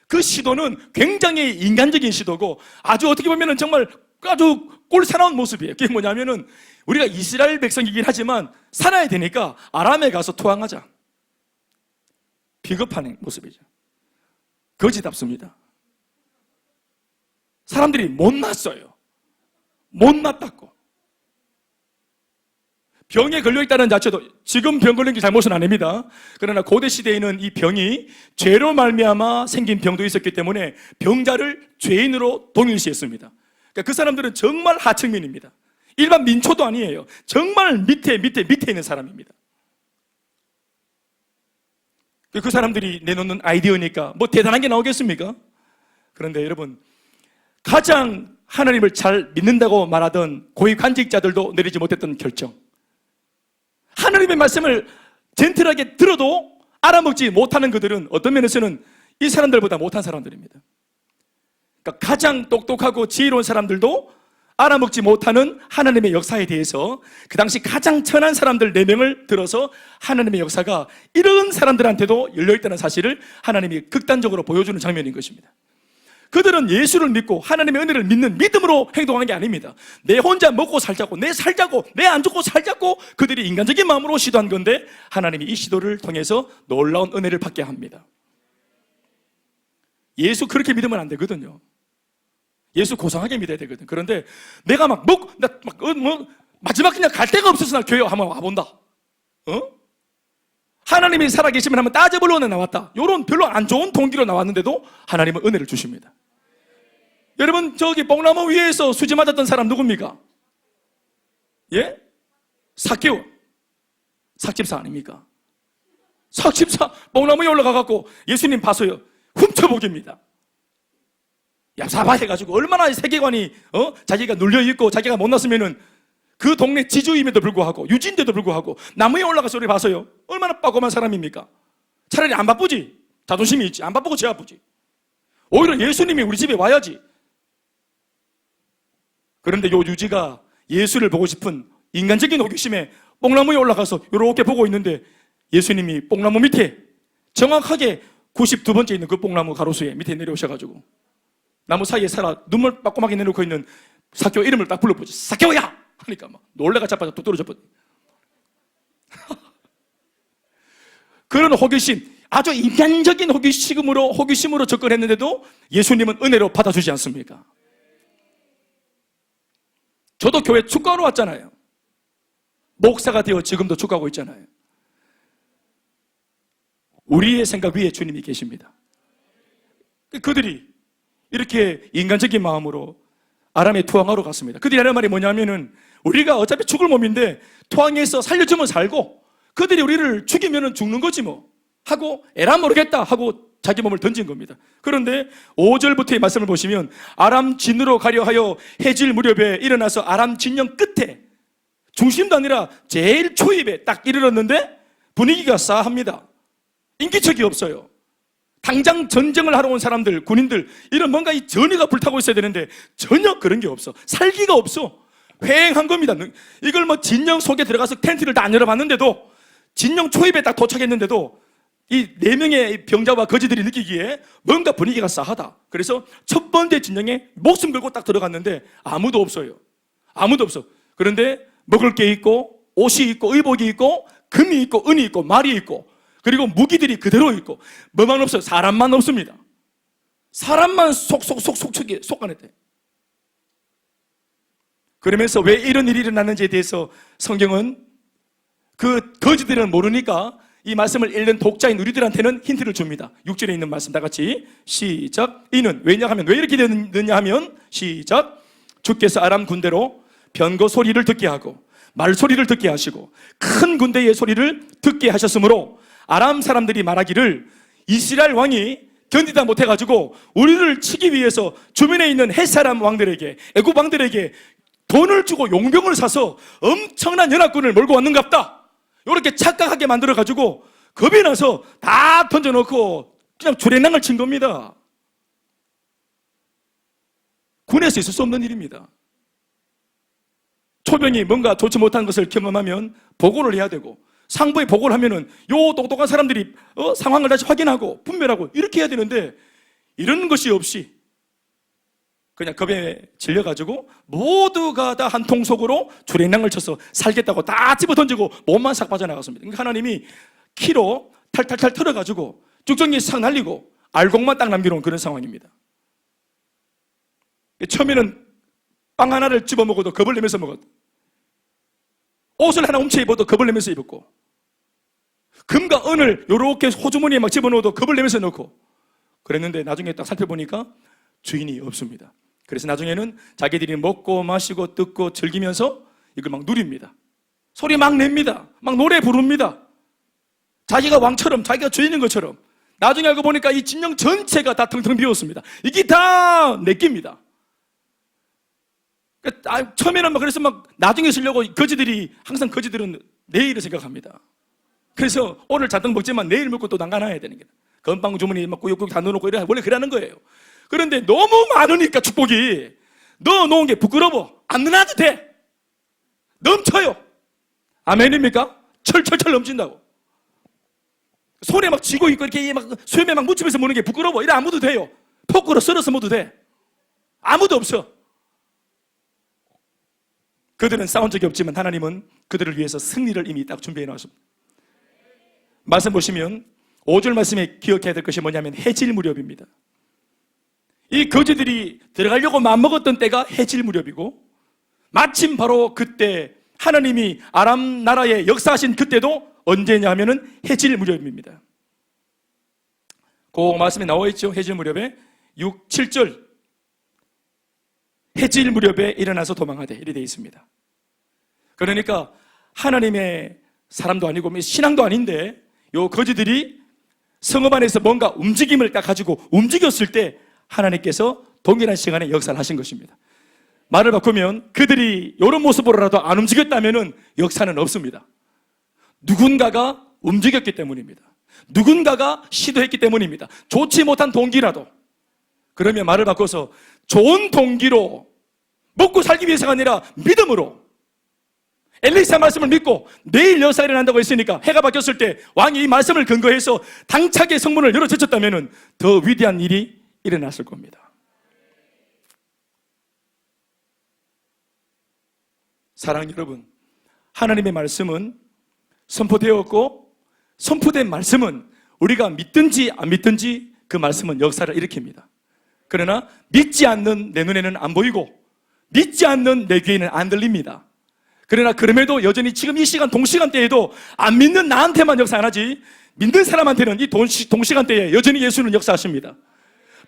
그 시도는 굉장히 인간적인 시도고 아주 어떻게 보면 정말 아주 꼴사나운 모습이에요. 그게 뭐냐면은 우리가 이스라엘 백성이긴 하지만 살아야 되니까 아람에 가서 투항하자. 비겁한 모습이죠. 거지답습니다. 사람들이 못났어요. 못났다고. 병에 걸려있다는 자체도 지금 병 걸린 게 잘못은 아닙니다. 그러나 고대 시대에는 이 병이 죄로 말미암아 생긴 병도 있었기 때문에 병자를 죄인으로 동일시했습니다. 그러니까 그 사람들은 정말 하층민입니다. 일반 민초도 아니에요. 정말 밑에 있는 사람입니다. 그 사람들이 내놓는 아이디어니까 뭐 대단한 게 나오겠습니까? 그런데 여러분, 가장 하나님을 잘 믿는다고 말하던 고위관직자들도 내리지 못했던 결정, 하나님의 말씀을 젠틀하게 들어도 알아먹지 못하는 그들은 어떤 면에서는 이 사람들보다 못한 사람들입니다. 그러니까 가장 똑똑하고 지혜로운 사람들도 알아먹지 못하는 하나님의 역사에 대해서 그 당시 가장 천한 사람들 4명을 들어서 하나님의 역사가 이런 사람들한테도 열려있다는 사실을 하나님이 극단적으로 보여주는 장면인 것입니다. 그들은 예수를 믿고 하나님의 은혜를 믿는 믿음으로 행동하는 게 아닙니다. 내 혼자 먹고 살자고, 내 안 죽고 살자고 그들이 인간적인 마음으로 시도한 건데 하나님이 이 시도를 통해서 놀라운 은혜를 받게 합니다. 예수 그렇게 믿으면 안 되거든요. 예수 고상하게 믿어야 되거든. 그런데 내가 마지막 그냥 갈 데가 없어서 나 교회 한번 와본다. 하나님이 살아계시면 한번 따져보려고 나왔다. 이런 별로 안 좋은 동기로 나왔는데도 하나님은 은혜를 주십니다. 여러분, 저기 뽕나무 위에서 수지 맞았던 사람 누굽니까? 예? 삭개오. 삭집사 아닙니까? 삭집사 뽕나무 위에 올라가갖고 예수님 봐서요, 훔쳐보깁니다. 얍삽하 해가지고 얼마나 세계관이 자기가 눌려있고 자기가 못났으면은 그 동네 지주임에도 불구하고 유지인데도 불구하고 나무에 올라가서 우리 봐서요, 얼마나 빠꼼한 사람입니까? 차라리 안 바쁘지. 자존심이 있지. 안 바쁘고 제 아프지. 오히려 예수님이 우리 집에 와야지. 그런데 요 유지가 예수를 보고 싶은 인간적인 호기심에 뽕나무에 올라가서 이렇게 보고 있는데 예수님이 뽕나무 밑에 정확하게 92번째 있는 그 뽕나무 가로수에 밑에 내려오셔가지고 나무 사이에 살아 눈물 빠꼼하게 내놓고 있는 삭개오 이름을 딱 불러보지. 삭개오야! 하니까 막 놀래가 자빠져 뚝 떨어져 버려. 그런 호기심, 아주 인간적인 호기심으로 접근했는데도 예수님은 은혜로 받아주지 않습니까? 저도 교회 축구하러 왔잖아요. 목사가 되어 지금도 축구하고 있잖아요. 우리의 생각 위에 주님이 계십니다. 그들이 이렇게 인간적인 마음으로 아람에 투항하러 갔습니다. 그들이 하는 말이 뭐냐면은 우리가 어차피 죽을 몸인데 투항해서 살려주면 살고 그들이 우리를 죽이면 죽는 거지 뭐 하고 에라 모르겠다 하고 자기 몸을 던진 겁니다. 그런데 5절부터의 말씀을 보시면 아람 진으로 가려 하여 해질 무렵에 일어나서 아람 진영 끝에 중심도 아니라 제일 초입에 딱 이르렀는데 분위기가 싸합니다. 인기척이 없어요. 당장 전쟁을 하러 온 사람들, 군인들 이런 뭔가 이 전의가 불타고 있어야 되는데 전혀 그런 게 없어. 살기가 없어. 휑한 겁니다. 이걸 뭐 진영 속에 들어가서 텐트를 다 안 열어봤는데도 진영 초입에 딱 도착했는데도 이 4명의 병자와 거지들이 느끼기에 뭔가 분위기가 싸하다. 그래서 첫 번째 진영에 목숨 걸고 딱 들어갔는데 아무도 없어요. 아무도 없어. 그런데 먹을 게 있고 옷이 있고 의복이 있고 금이 있고 은이 있고 말이 있고 그리고 무기들이 그대로 있고 뭐만 없어요. 사람만 없습니다. 사람만 속아냈대. 그러면서 왜 이런 일이 일어났는지에 대해서 성경은 그 거지들은 모르니까 이 말씀을 읽는 독자인 우리들한테는 힌트를 줍니다. 6절에 있는 말씀 다 같이 시작. 이는 왜냐하면 왜 이렇게 되느냐 하면 시작. 주께서 아람 군대로 변거 소리를 듣게 하고 말소리를 듣게 하시고 큰 군대의 소리를 듣게 하셨으므로 아람 사람들이 말하기를 이스라엘 왕이 견디다 못해가지고 우리를 치기 위해서 주변에 있는 헷사람 왕들에게 애굽 왕들에게 돈을 주고 용병을 사서 엄청난 연합군을 몰고 왔는갑다. 이렇게 착각하게 만들어가지고 겁이 나서 다 던져놓고 그냥 주례낭을 친 겁니다. 군에서 있을 수 없는 일입니다. 초병이 뭔가 좋지 못한 것을 경험하면 보고를 해야 되고 상부에 보고를 하면은 요 똑똑한 사람들이 상황을 다시 확인하고 분별하고 이렇게 해야 되는데 이런 것이 없이 그냥 겁에 질려가지고 모두가 다 한 통속으로 주랭랑을 쳐서 살겠다고 다 집어 던지고 몸만 싹 빠져나갔습니다. 그러니까 하나님이 키로 탈탈탈 털어가지고 쭉정이 싹 날리고 알곡만 딱 남겨놓은 그런 상황입니다. 처음에는 빵 하나를 집어 먹어도 겁을 내면서 먹었고 옷을 하나 훔쳐 입어도 겁을 내면서 입었고 금과 은을 요렇게 호주머니에 막 집어넣어도 겁을 내면서 넣고 그랬는데 나중에 딱 살펴보니까 주인이 없습니다. 그래서 나중에는 자기들이 먹고 마시고 뜯고 즐기면서 이걸 막 누립니다. 소리 막 냅니다. 막 노래 부릅니다. 자기가 왕처럼 자기가 주인인 것처럼. 나중에 알고 보니까 이 진영 전체가 다 텅텅 비었습니다. 이게 다 내깁니다. 처음에는 막 그래서 막 나중에 쓰려고 거지들이 항상 거지들은 내일을 생각합니다. 그래서 오늘 잔뜩 먹지만 내일 먹고 또 남가놔야 되는 거예요. 건빵 주머니 막 꾸역꾸역 다 넣어놓고 이래 원래 그러는 거예요. 그런데 너무 많으니까 축복이 넣어놓은 게 부끄러워. 안 넣어도 돼. 넘쳐요. 아멘입니까? 철철철 넘친다고. 손에 막 쥐고 있고 이렇게 막 수염에 막 묻히면서 먹는 게 부끄러워. 이래 아무도 돼요. 포크로 썰어서 먹어도 돼. 아무도 없어. 그들은 싸운 적이 없지만 하나님은 그들을 위해서 승리를 이미 딱 준비해 놨습니다. 말씀 보시면 5절 말씀에 기억해야 될 것이 뭐냐면 해질 무렵입니다. 이 거지들이 들어가려고 마음먹었던 때가 해질 무렵이고 마침 바로 그때 하나님이 아람 나라에 역사하신 그때도 언제냐 하면은 해질 무렵입니다. 그 말씀에 나와 있죠. 해질 무렵에 6, 7절 해질 무렵에 일어나서 도망하되 이렇게 되어 있습니다. 그러니까 하나님의 사람도 아니고 신앙도 아닌데 요 거지들이 성읍 안에서 뭔가 움직임을 딱 가지고 움직였을 때 하나님께서 동일한 시간에 역사를 하신 것입니다. 말을 바꾸면 그들이 이런 모습으로라도 안 움직였다면 역사는 없습니다. 누군가가 움직였기 때문입니다. 누군가가 시도했기 때문입니다. 좋지 못한 동기라도. 그러면 말을 바꿔서 좋은 동기로 먹고 살기 위해서가 아니라 믿음으로 엘리사 말씀을 믿고 내일 역사가 일어난다고 했으니까 해가 바뀌었을 때 왕이 이 말씀을 근거해서 당차게 성문을 열어젖혔다면 더 위대한 일이 일어났을 겁니다. 사랑하는 여러분, 하나님의 말씀은 선포되었고 선포된 말씀은 우리가 믿든지 안 믿든지 그 말씀은 역사를 일으킵니다. 그러나 믿지 않는 내 눈에는 안 보이고 믿지 않는 내 귀에는 안 들립니다. 그러나 그럼에도 여전히 지금 이 시간 동시간대에도 안 믿는 나한테만 역사 안 하지 믿는 사람한테는 이 동시간대에 여전히 예수는 역사하십니다.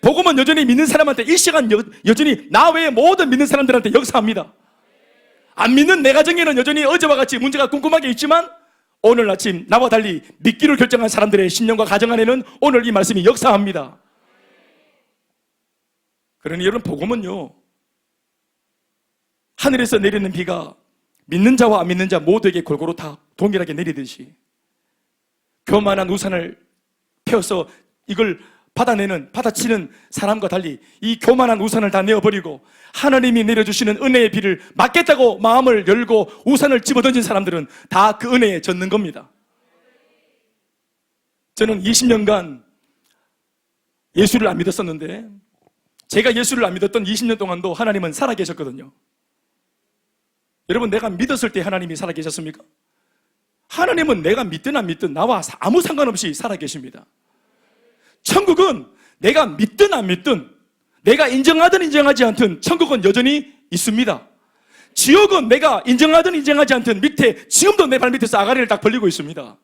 복음은 여전히 믿는 사람한테 이 시간 여전히 나 외에 모든 믿는 사람들한테 역사합니다. 안 믿는 내 가정에는 여전히 어제와 같이 문제가 꼼꼼하게 있지만 오늘 아침 나와 달리 믿기로 결정한 사람들의 신령과 가정 안에는 오늘 이 말씀이 역사합니다. 그러니 여러분, 복음은요, 하늘에서 내리는 비가 믿는 자와 안 믿는 자 모두에게 골고루 다 동일하게 내리듯이 교만한 우산을 펴서 이걸 받아치는 사람과 달리 이 교만한 우산을 다 내어버리고 하나님이 내려주시는 은혜의 비를 맞겠다고 마음을 열고 우산을 집어던진 사람들은 다 그 은혜에 젖는 겁니다. 저는 20년간 예수를 안 믿었었는데 제가 예수를 안 믿었던 20년 동안도 하나님은 살아계셨거든요. 여러분, 내가 믿었을 때 하나님이 살아계셨습니까? 하나님은 내가 믿든 안 믿든 나와 아무 상관없이 살아계십니다. 천국은 내가 믿든 안 믿든 내가 인정하든 인정하지 않든 천국은 여전히 있습니다. 지옥은 내가 인정하든 인정하지 않든 밑에 지금도 내 발밑에서 아가리를 딱 벌리고 있습니다.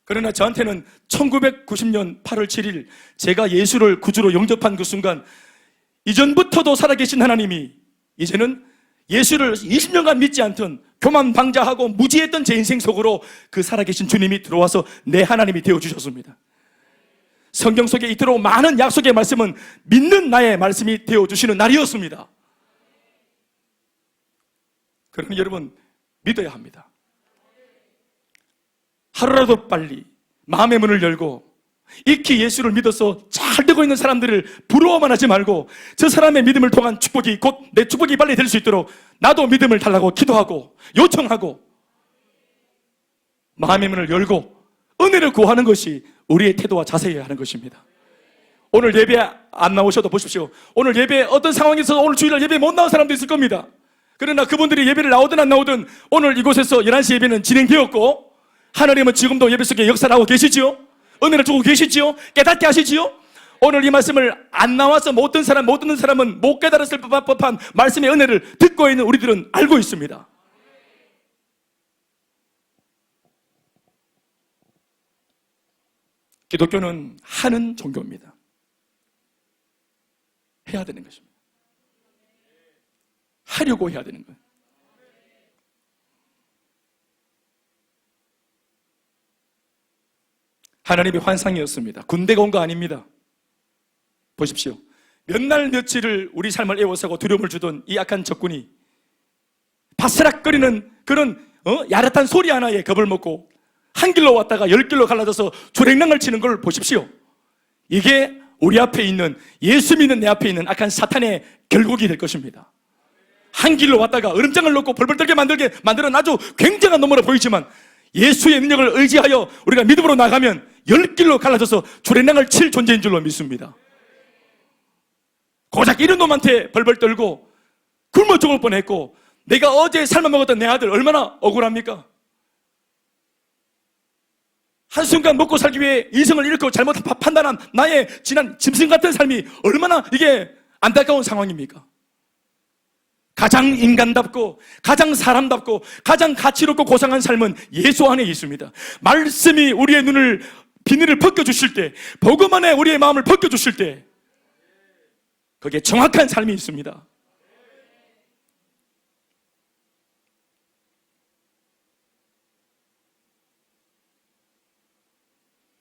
그러나 저한테는 1990년 8월 7일 제가 예수를 구주로 영접한 그 순간 이전부터도 살아계신 하나님이 이제는 예수를 20년간 믿지 않던 교만방자하고 무지했던 제 인생 속으로 그 살아계신 주님이 들어와서 내 하나님이 되어주셨습니다. 성경 속에 이토록 많은 약속의 말씀은 믿는 나의 말씀이 되어주시는 날이었습니다. 그러니 여러분, 믿어야 합니다. 하루라도 빨리 마음의 문을 열고 익히 예수를 믿어서 잘 되고 있는 사람들을 부러워만 하지 말고 저 사람의 믿음을 통한 축복이 곧 내 축복이 빨리 될 수 있도록 나도 믿음을 달라고 기도하고 요청하고 마음의 문을 열고 은혜를 구하는 것이 우리의 태도와 자세여야 하는 것입니다. 오늘 예배 안 나오셔도 보십시오. 오늘 예배 어떤 상황에서 오늘 주일날 예배 못 나온 사람도 있을 겁니다. 그러나 그분들이 예배를 나오든 안 나오든 오늘 이곳에서 11시 예배는 진행되었고 하나님은 지금도 예배 속에 역사를 하고 계시지요. 은혜를 주고 계시지요. 깨닫게 하시지요. 오늘 이 말씀을 안 나와서 못 듣는 사람은 못 깨달았을 법한 말씀의 은혜를 듣고 있는 우리들은 알고 있습니다. 기독교는 하는 종교입니다. 해야 되는 것입니다. 하려고 해야 되는 거예요. 하나님의 환상이었습니다. 군대가 온 거 아닙니다. 보십시오. 몇 날 며칠을 우리 삶을 애워싸고 두려움을 주던 이 악한 적군이 바스락거리는 그런 야릇한 소리 하나에 겁을 먹고 한 길로 왔다가 10길로 갈라져서 주랭랑을 치는 걸 보십시오. 이게 우리 앞에 있는 예수 믿는 내 앞에 있는 악한 사탄의 결국이 될 것입니다. 한 길로 왔다가 얼음장을 넣고 벌벌 떨게 만드는 아주 굉장한 놈으로 보이지만 예수의 능력을 의지하여 우리가 믿음으로 나가면 10길로 갈라져서 주랭랑을 칠 존재인 줄로 믿습니다. 고작 이런 놈한테 벌벌 떨고 굶어 죽을 뻔했고 내가 어제 삶아 먹었던 내 아들 얼마나 억울합니까? 한순간 먹고 살기 위해 이성을 잃고 잘못 판단한 나의 지난 짐승 같은 삶이 얼마나 이게 안타까운 상황입니까? 가장 인간답고 가장 사람답고 가장 가치롭고 고상한 삶은 예수 안에 있습니다. 말씀이 우리의 눈을 비늘을 벗겨주실 때, 복음 안에 우리의 마음을 벗겨주실 때 거기에 정확한 삶이 있습니다.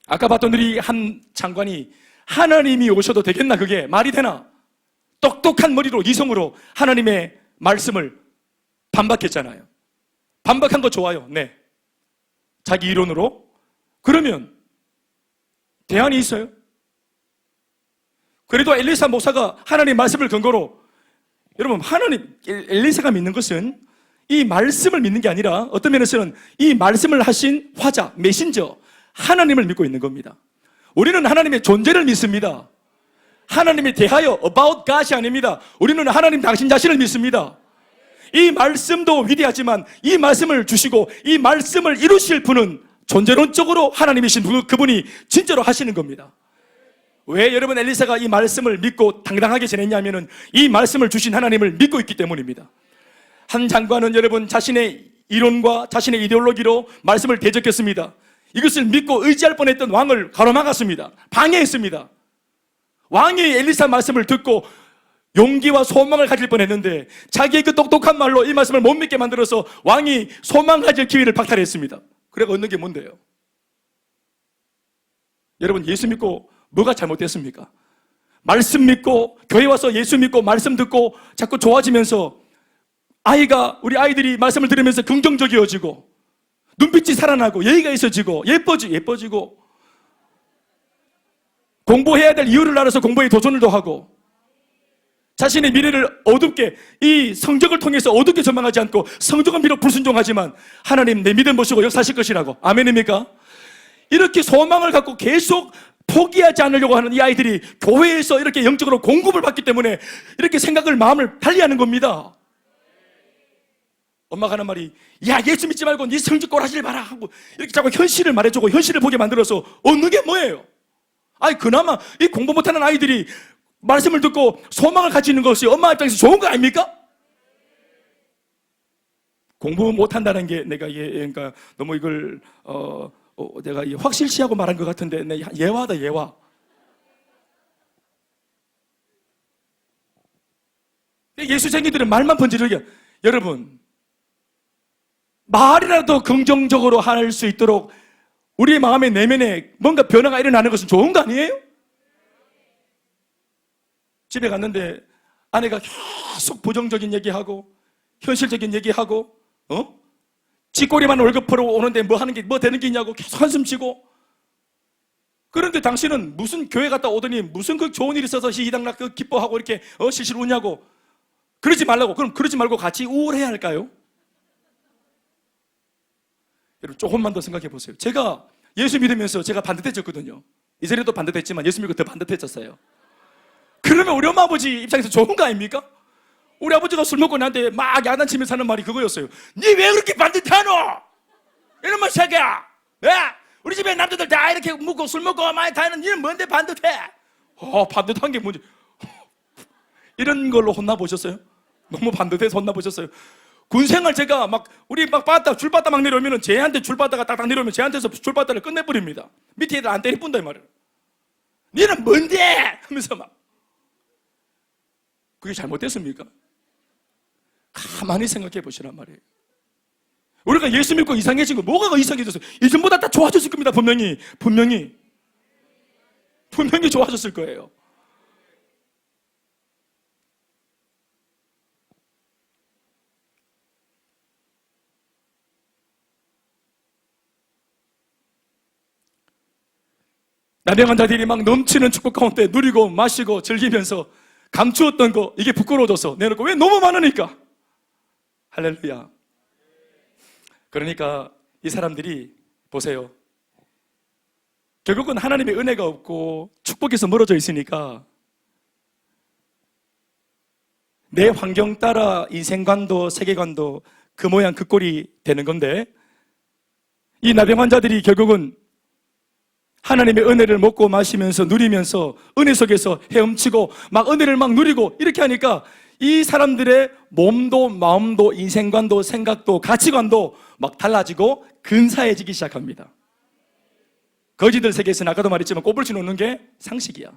아까 봤던 우리 한 장관이 하나님이 오셔도 되겠나, 그게 말이 되나? 똑똑한 머리로 이성으로 하나님의 말씀을 반박했잖아요. 반박한 거 좋아요. 네. 자기 이론으로. 그러면 대안이 있어요. 그래도 엘리사 목사가 하나님 말씀을 근거로, 여러분, 엘리사가 믿는 것은 이 말씀을 믿는 게 아니라 어떤 면에서는 이 말씀을 하신 화자, 메신저, 하나님을 믿고 있는 겁니다. 우리는 하나님의 존재를 믿습니다. 하나님에 대하여 about God이 아닙니다. 우리는 하나님 당신 자신을 믿습니다. 이 말씀도 위대하지만 이 말씀을 주시고 이 말씀을 이루실 분은 존재론적으로 하나님이신 그분이 진짜로 하시는 겁니다. 왜 여러분 엘리사가 이 말씀을 믿고 당당하게 지냈냐면은 이 말씀을 주신 하나님을 믿고 있기 때문입니다. 한 장관은 여러분 자신의 이론과 자신의 이데올로기로 말씀을 대적했습니다. 이것을 믿고 의지할 뻔했던 왕을 가로막았습니다. 방해했습니다. 왕이 엘리사 말씀을 듣고 용기와 소망을 가질 뻔했는데 자기의 그 똑똑한 말로 이 말씀을 못 믿게 만들어서 왕이 소망 가질 기회를 박탈했습니다. 그래가 얻는 게 뭔데요? 여러분, 예수 믿고 뭐가 잘못됐습니까? 말씀 믿고 교회 와서 예수 믿고 말씀 듣고 자꾸 좋아지면서 우리 아이들이 말씀을 들으면서 긍정적이어지고 눈빛이 살아나고 예의가 있어지고 예뻐지고 공부해야 될 이유를 알아서 공부에 도전을 하고 자신의 미래를 어둡게 이 성적을 통해서 어둡게 전망하지 않고 성적은 비록 불순종하지만 하나님 내 믿음 보시고 역사하실 것이라고. 아멘입니까? 이렇게 소망을 갖고 계속 포기하지 않으려고 하는 이 아이들이 교회에서 이렇게 영적으로 공급을 받기 때문에 이렇게 마음을 달리하는 겁니다. 엄마가 하는 말이 야 예수 믿지 말고 네 성적 꼬라지를 봐라 하고 이렇게 자꾸 현실을 말해주고 현실을 보게 만들어서 얻는 게 뭐예요? 그나마 이 공부 못하는 아이들이 말씀을 듣고 소망을 가지는 것이 엄마 입장에서 좋은 거 아닙니까? 공부 못한다는 게 내가 그러니까 너무 이걸 내가 확실시하고 말한 것 같은데 예화다 예화. 예수쟁이들은 말만 번지르게 여러분 말이라도 긍정적으로 할 수 있도록 우리의 마음의 내면에 뭔가 변화가 일어나는 것은 좋은 거 아니에요? 집에 갔는데 아내가 계속 부정적인 얘기하고 현실적인 얘기하고 쥐꼬리만 월급 벌어 오는데 뭐 되는 게 있냐고 계속 한숨 쉬고 그런데 당신은 무슨 교회 갔다 오더니 무슨 그 좋은 일이 있어서 시희당락 기뻐하고 이렇게 실실 우냐고 그러지 말라고. 그럼 그러지 말고 같이 우울해야 할까요? 여러분 조금만 더 생각해 보세요. 제가 예수 믿으면서 제가 반듯해졌거든요. 이전에도 반듯했지만 예수 믿고 더 반듯해졌어요. 그러면 우리 엄마 아버지 입장에서 좋은 거 아닙니까? 우리 아버지가 술 먹고 나한테 막 야단치면서 하는 말이 그거였어요. 니 왜 그렇게 반듯하노? 이놈의 새끼야. 왜? 우리 집에 남자들 다 이렇게 묵고 술 먹고 많이 다니는 니는 뭔데 반듯해? 반듯한 게 뭔지 이런 걸로 혼나보셨어요? 너무 반듯해서 혼나보셨어요? 군생활 제가 줄 받다 막 내려오면 쟤한테 줄 받다가 딱딱 내려오면 쟤한테서 줄 받다를 끝내버립니다. 밑에 애들 안 때리뿐다 이 말이에요. 니는 뭔데? 하면서 막 그게 잘못됐습니까? 가만히 생각해 보시란 말이에요. 우리가 예수 믿고 이상해진 거 뭐가 이상해졌어요? 이전보다 다 좋아졌을 겁니다. 분명히 좋아졌을 거예요. 남양한 자들이 막 넘치는 축복 가운데 누리고 마시고 즐기면서 감추었던 거 이게 부끄러워져서 내놓고 왜 너무 많으니까 할렐루야. 그러니까 이 사람들이 보세요. 결국은 하나님의 은혜가 없고 축복에서 멀어져 있으니까 내 환경 따라 인생관도 세계관도 그 모양 그 꼴이 되는 건데 이 나병 환자들이 결국은 하나님의 은혜를 먹고 마시면서 누리면서 은혜 속에서 헤엄치고 막 은혜를 막 누리고 이렇게 하니까 이 사람들의 몸도 마음도 인생관도 생각도 가치관도 막 달라지고 근사해지기 시작합니다. 거지들 세계에서는 아까도 말했지만 꼬불치 놓는 게 상식이야.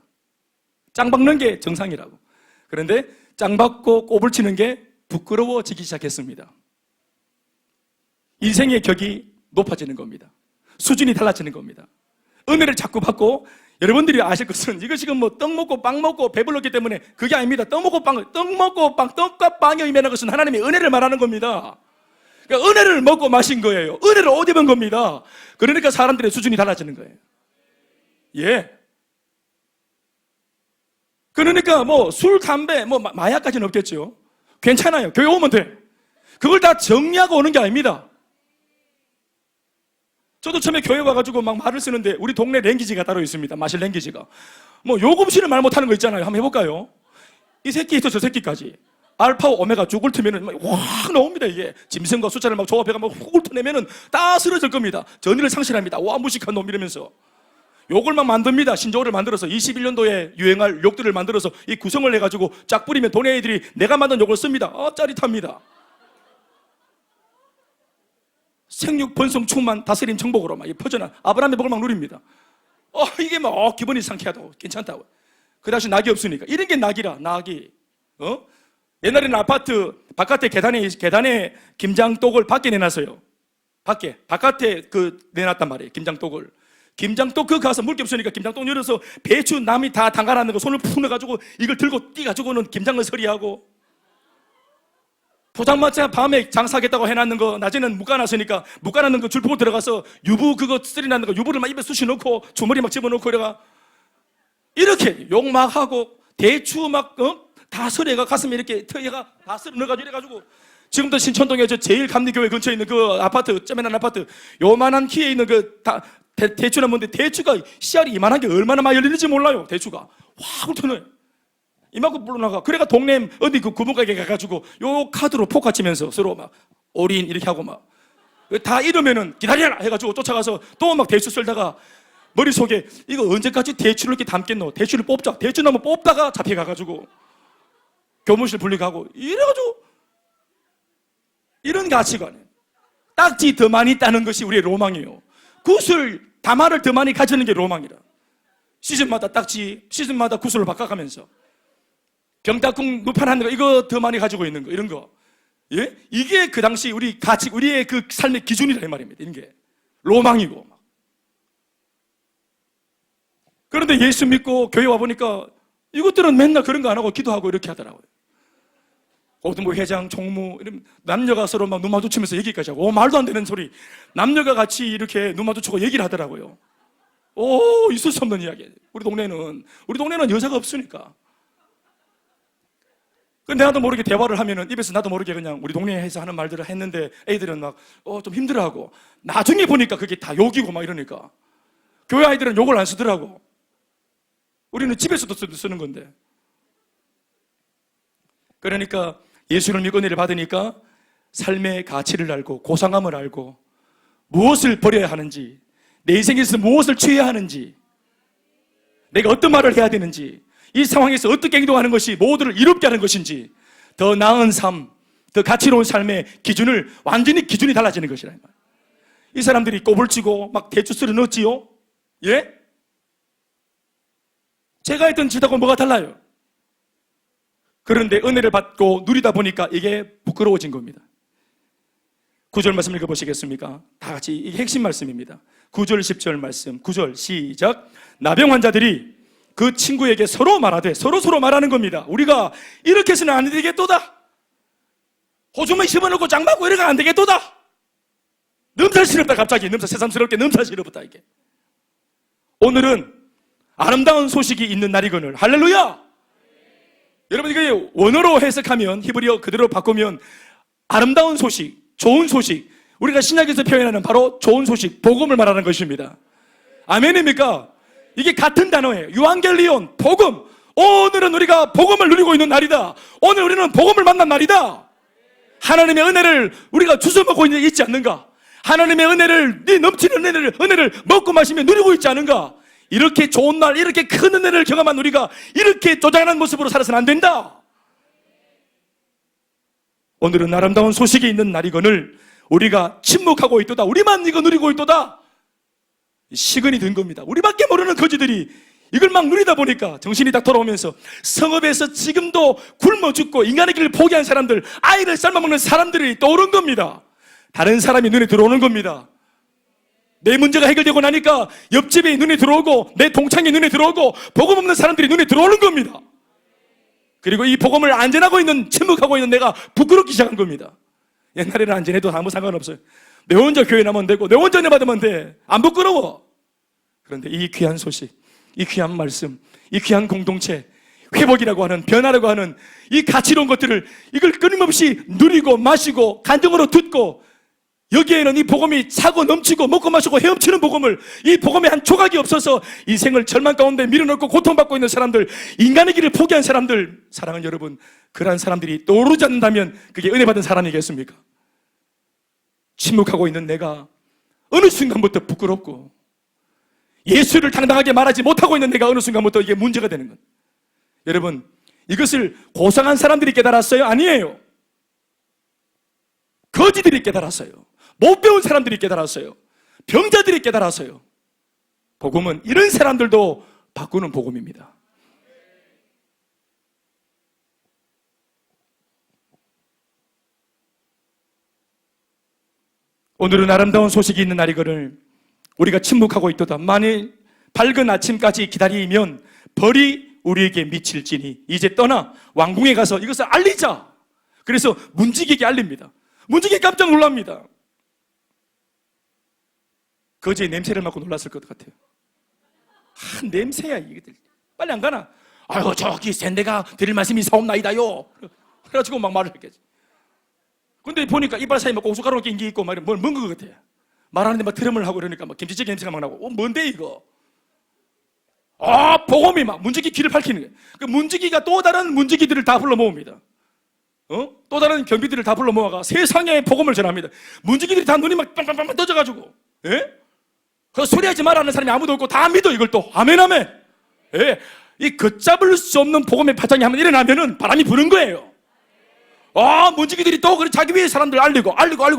짱 박는 게 정상이라고. 그런데 짱 박고 꼬불치는 게 부끄러워지기 시작했습니다. 인생의 격이 높아지는 겁니다. 수준이 달라지는 겁니다. 은혜를 자꾸 받고 여러분들이 아실 것은 이거 지금 떡 먹고 빵 먹고 배불렀기 때문에 그게 아닙니다. 떡 먹고 떡과 빵이 의미하는 것은 하나님의 은혜를 말하는 겁니다. 그러니까 은혜를 먹고 마신 거예요. 은혜를 옷 입은 겁니다. 그러니까 사람들의 수준이 달라지는 거예요. 예. 그러니까 술, 담배, 마약까지는 없겠죠. 괜찮아요. 교회 오면 돼. 그걸 다 정리하고 오는 게 아닙니다. 저도 처음에 교회 와가지고 막 말을 쓰는데 우리 동네 랭귀지가 따로 있습니다. 마실 랭귀지가. 요금씨를 말 못하는 거 있잖아요. 한번 해볼까요? 이 새끼부터 저 새끼까지. 알파와 오메가 쭉 훑으면은 확 나옵니다. 이게 짐승과 숫자를 막 조합해가 막 훅 훑어내면은 다 쓰러질 겁니다. 전의를 상실합니다. 와 무식한 놈 이러면서 욕을 막 만듭니다. 신조어를 만들어서 21년도에 유행할 욕들을 만들어서 이 구성을 해가지고 쫙 뿌리면 동네 애들이 내가 만든 욕을 씁니다. 짜릿합니다. 생육 번성 충만 다스림 정복으로 막 퍼져나 아브라함의 복을 막 누립니다. 이게 막 기분이 상쾌하다고 괜찮다고. 그 당시 낙이 없으니까 이런 게 낙이라 낙이. 옛날에는 아파트 바깥에 계단에 김장독을 밖에 내놨어요. 바깥에 내놨단 말이에요. 김장독 그거 가서 물기 없으니까 김장독 열어서 배추 남이 다 담가놨는 거 손을 푹 넣어가지고 이걸 들고 뛰가지고는 김장을 서리하고, 포장마차 밤에 장사하겠다고 해놨는 거 낮에는 묶어놨으니까 묶어놨는 거 줄 보고 들어가서 유부 그거 쓰리놨는 거 유부를 막 입에 쑤시 넣고 주머니 막 집어넣고 이렇게 욕 막 하고 대추 막 다 서리가 가슴에 이렇게 터이가 다 서리 넣어가지고 이래가지고, 지금도 신천동에 저 제일 감리교회 근처에 있는 그 아파트, 쩌매난 아파트 요만한 키에 있는 대추는 뭔데 대추가 씨알이 이만한 게 얼마나 많이 열리는지 몰라요. 대추가 확 터져요. 이만큼 불러나가. 그래가 동네 어디 그 구멍가게 가가지고 요 카드로 포카 치면서 서로 막 올인 이렇게 하고 막 다 이러면은 기다려라 해가지고 쫓아가서 또 막 대추 썰다가 머릿속에 이거 언제까지 대추를 이렇게 담겠노? 대추를 뽑자. 대추나무 뽑다가 잡혀가가지고 교무실 분리가고 이래가지고, 이런 가치관이에요. 딱지 더 많이 따는 것이 우리의 로망이에요. 다마를 더 많이 가지는 게 로망이라. 시즌마다 딱지, 시즌마다 구슬을 바꿔가면서 병따궁 누판하는 거 이거 더 많이 가지고 있는 거 이런 거. 예? 이게 그 당시 우리의 그 삶의 기준이라 이 말입니다. 이런 게 로망이고. 그런데 예수 믿고 교회 와 보니까 이것들은 맨날 그런 거 안 하고 기도하고 이렇게 하더라고요. 고등부 회장, 총무, 이런 남녀가 서로 막 눈 마주치면서 얘기까지 하고, 말도 안 되는 소리. 남녀가 같이 이렇게 눈 마주치고 얘기를 하더라고요. 있을 수 없는 이야기. 우리 동네는 여자가 없으니까. 근데 나도 모르게 대화를 하면은 입에서 나도 모르게 그냥 우리 동네에서 하는 말들을 했는데 애들은 막 좀 힘들어하고, 나중에 보니까 그게 다 욕이고 막 이러니까 교회 아이들은 욕을 안 쓰더라고. 우리는 집에서도 쓰는 건데. 그러니까 예수를 믿고 은혜를 받으니까 삶의 가치를 알고 고상함을 알고 무엇을 버려야 하는지, 내 인생에서 무엇을 취해야 하는지, 내가 어떤 말을 해야 되는지, 이 상황에서 어떻게 행동하는 것이 모두를 이롭게 하는 것인지, 더 나은 삶, 더 가치로운 삶의 기준을 완전히 기준이 달라지는 것이라. 이 사람들이 꼬불치고 막 대추 썰어 넣었지요? 예? 제가 했던 짓하고 뭐가 달라요? 그런데 은혜를 받고 누리다 보니까 이게 부끄러워진 겁니다. 9절 말씀 읽어보시겠습니까? 다 같이 이게 핵심 말씀입니다. 9절 10절 말씀. 9절 시작. 나병 환자들이 그 친구에게 서로 말하되, 서로 말하는 겁니다. 우리가 이렇게 해서는 안 되겠도다. 호주머니 집어넣고 장 맞고 이래가 안 되겠도다. 넘살스럽다. 갑자기 새삼스럽게 넘살스럽다. 이게 오늘은 아름다운 소식이 있는 날이거늘. 할렐루야. 여러분, 이게 원어로 해석하면, 히브리어 그대로 바꾸면 아름다운 소식, 좋은 소식, 우리가 신약에서 표현하는 바로 좋은 소식, 복음을 말하는 것입니다. 아멘입니까? 이게 같은 단어예요. 유앙겔리온, 복음. 오늘은 우리가 복음을 누리고 있는 날이다. 오늘 우리는 복음을 만난 날이다. 하나님의 은혜를 우리가 주워 먹고 있지 않는가? 하나님의 은혜를, 네 넘치는 은혜를 먹고 마시며 누리고 있지 않은가? 이렇게 좋은 날, 이렇게 큰 은혜를 경험한 우리가 이렇게 조장한 모습으로 살아서는 안 된다. 오늘은 아름다운 소식이 있는 날이거늘 우리가 침묵하고 있도다. 우리만 이거 누리고 있도다. 시근이 든 겁니다. 우리밖에 모르는 거지들이 이걸 막 누리다 보니까 정신이 딱 돌아오면서 성읍에서 지금도 굶어 죽고 인간의 길을 포기한 사람들, 아이를 삶아먹는 사람들이 떠오른 겁니다. 다른 사람이 눈에 들어오는 겁니다. 내 문제가 해결되고 나니까 옆집이 눈에 들어오고 내 동창이 눈에 들어오고 복음 없는 사람들이 눈에 들어오는 겁니다. 그리고 이 복음을 안전하고 있는, 침묵하고 있는 내가 부끄럽기 시작한 겁니다. 옛날에는 안전해도 아무 상관없어요. 내 혼자 교회 나면 되고 내 혼자 은혜 받으면 돼. 안 부끄러워. 그런데 이 귀한 소식, 이 귀한 말씀, 이 귀한 공동체, 회복이라고 하는, 변화라고 하는 이 가치로운 것들을 이걸 끊임없이 누리고 마시고 간증으로 듣고, 여기에는 이 복음이 차고 넘치고 먹고 마시고 헤엄치는 복음을, 이 복음의 한 조각이 없어서 인생을 절망 가운데 밀어넣고 고통받고 있는 사람들, 인간의 길을 포기한 사람들, 사랑하는 여러분, 그러한 사람들이 떠오르지 않는다면 그게 은혜 받은 사람이겠습니까? 침묵하고 있는 내가 어느 순간부터 부끄럽고 예수를 당당하게 말하지 못하고 있는 내가 어느 순간부터 이게 문제가 되는 것. 여러분, 이것을 고상한 사람들이 깨달았어요? 아니에요. 거지들이 깨달았어요. 못 배운 사람들이 깨달았어요. 병자들이 깨달았어요. 복음은 이런 사람들도 바꾸는 복음입니다. 오늘은 아름다운 소식이 있는 날이거늘 우리가 침묵하고 있도다. 만일 밝은 아침까지 기다리면 벌이 우리에게 미칠지니 이제 떠나 왕궁에 가서 이것을 알리자. 그래서 문지기에게 알립니다. 문지기 깜짝 놀랍니다. 거지의 냄새를 맡고 놀랐을 것 같아요. 냄새야 이게. 빨리 안 가나? 아유 저기 센데가 드릴 말씀이 사옵나이다요. 그래가지고 막 말을 했겠지. 근데 보니까 이빨 사이에 막 고춧가루 낀 게 있고 막 뭘 먹은 것 같아. 말하는데 막 트름을 하고 그러니까 막 김치찌개 냄새가 막 나고 뭔데 이거? 복음이 막 문지기 귀를 밝히는 거예요. 그 문지기가 또 다른 문지기들을 다 불러 모읍니다. 또 다른 경비들을 다 불러 모아가 세상에 복음을 전합니다. 문지기들이 다 눈이 막 빵빵빵 떠져가지고, 예? 그 소리하지 말라는 사람이 아무도 없고 다 믿어 이걸 또 아멘 아멘. 예, 이 걷잡을 수 없는 복음의 파장이 한번 일어나면은 바람이 부는 거예요. 문지기들이 또 그래 자기 위에 사람들 알리고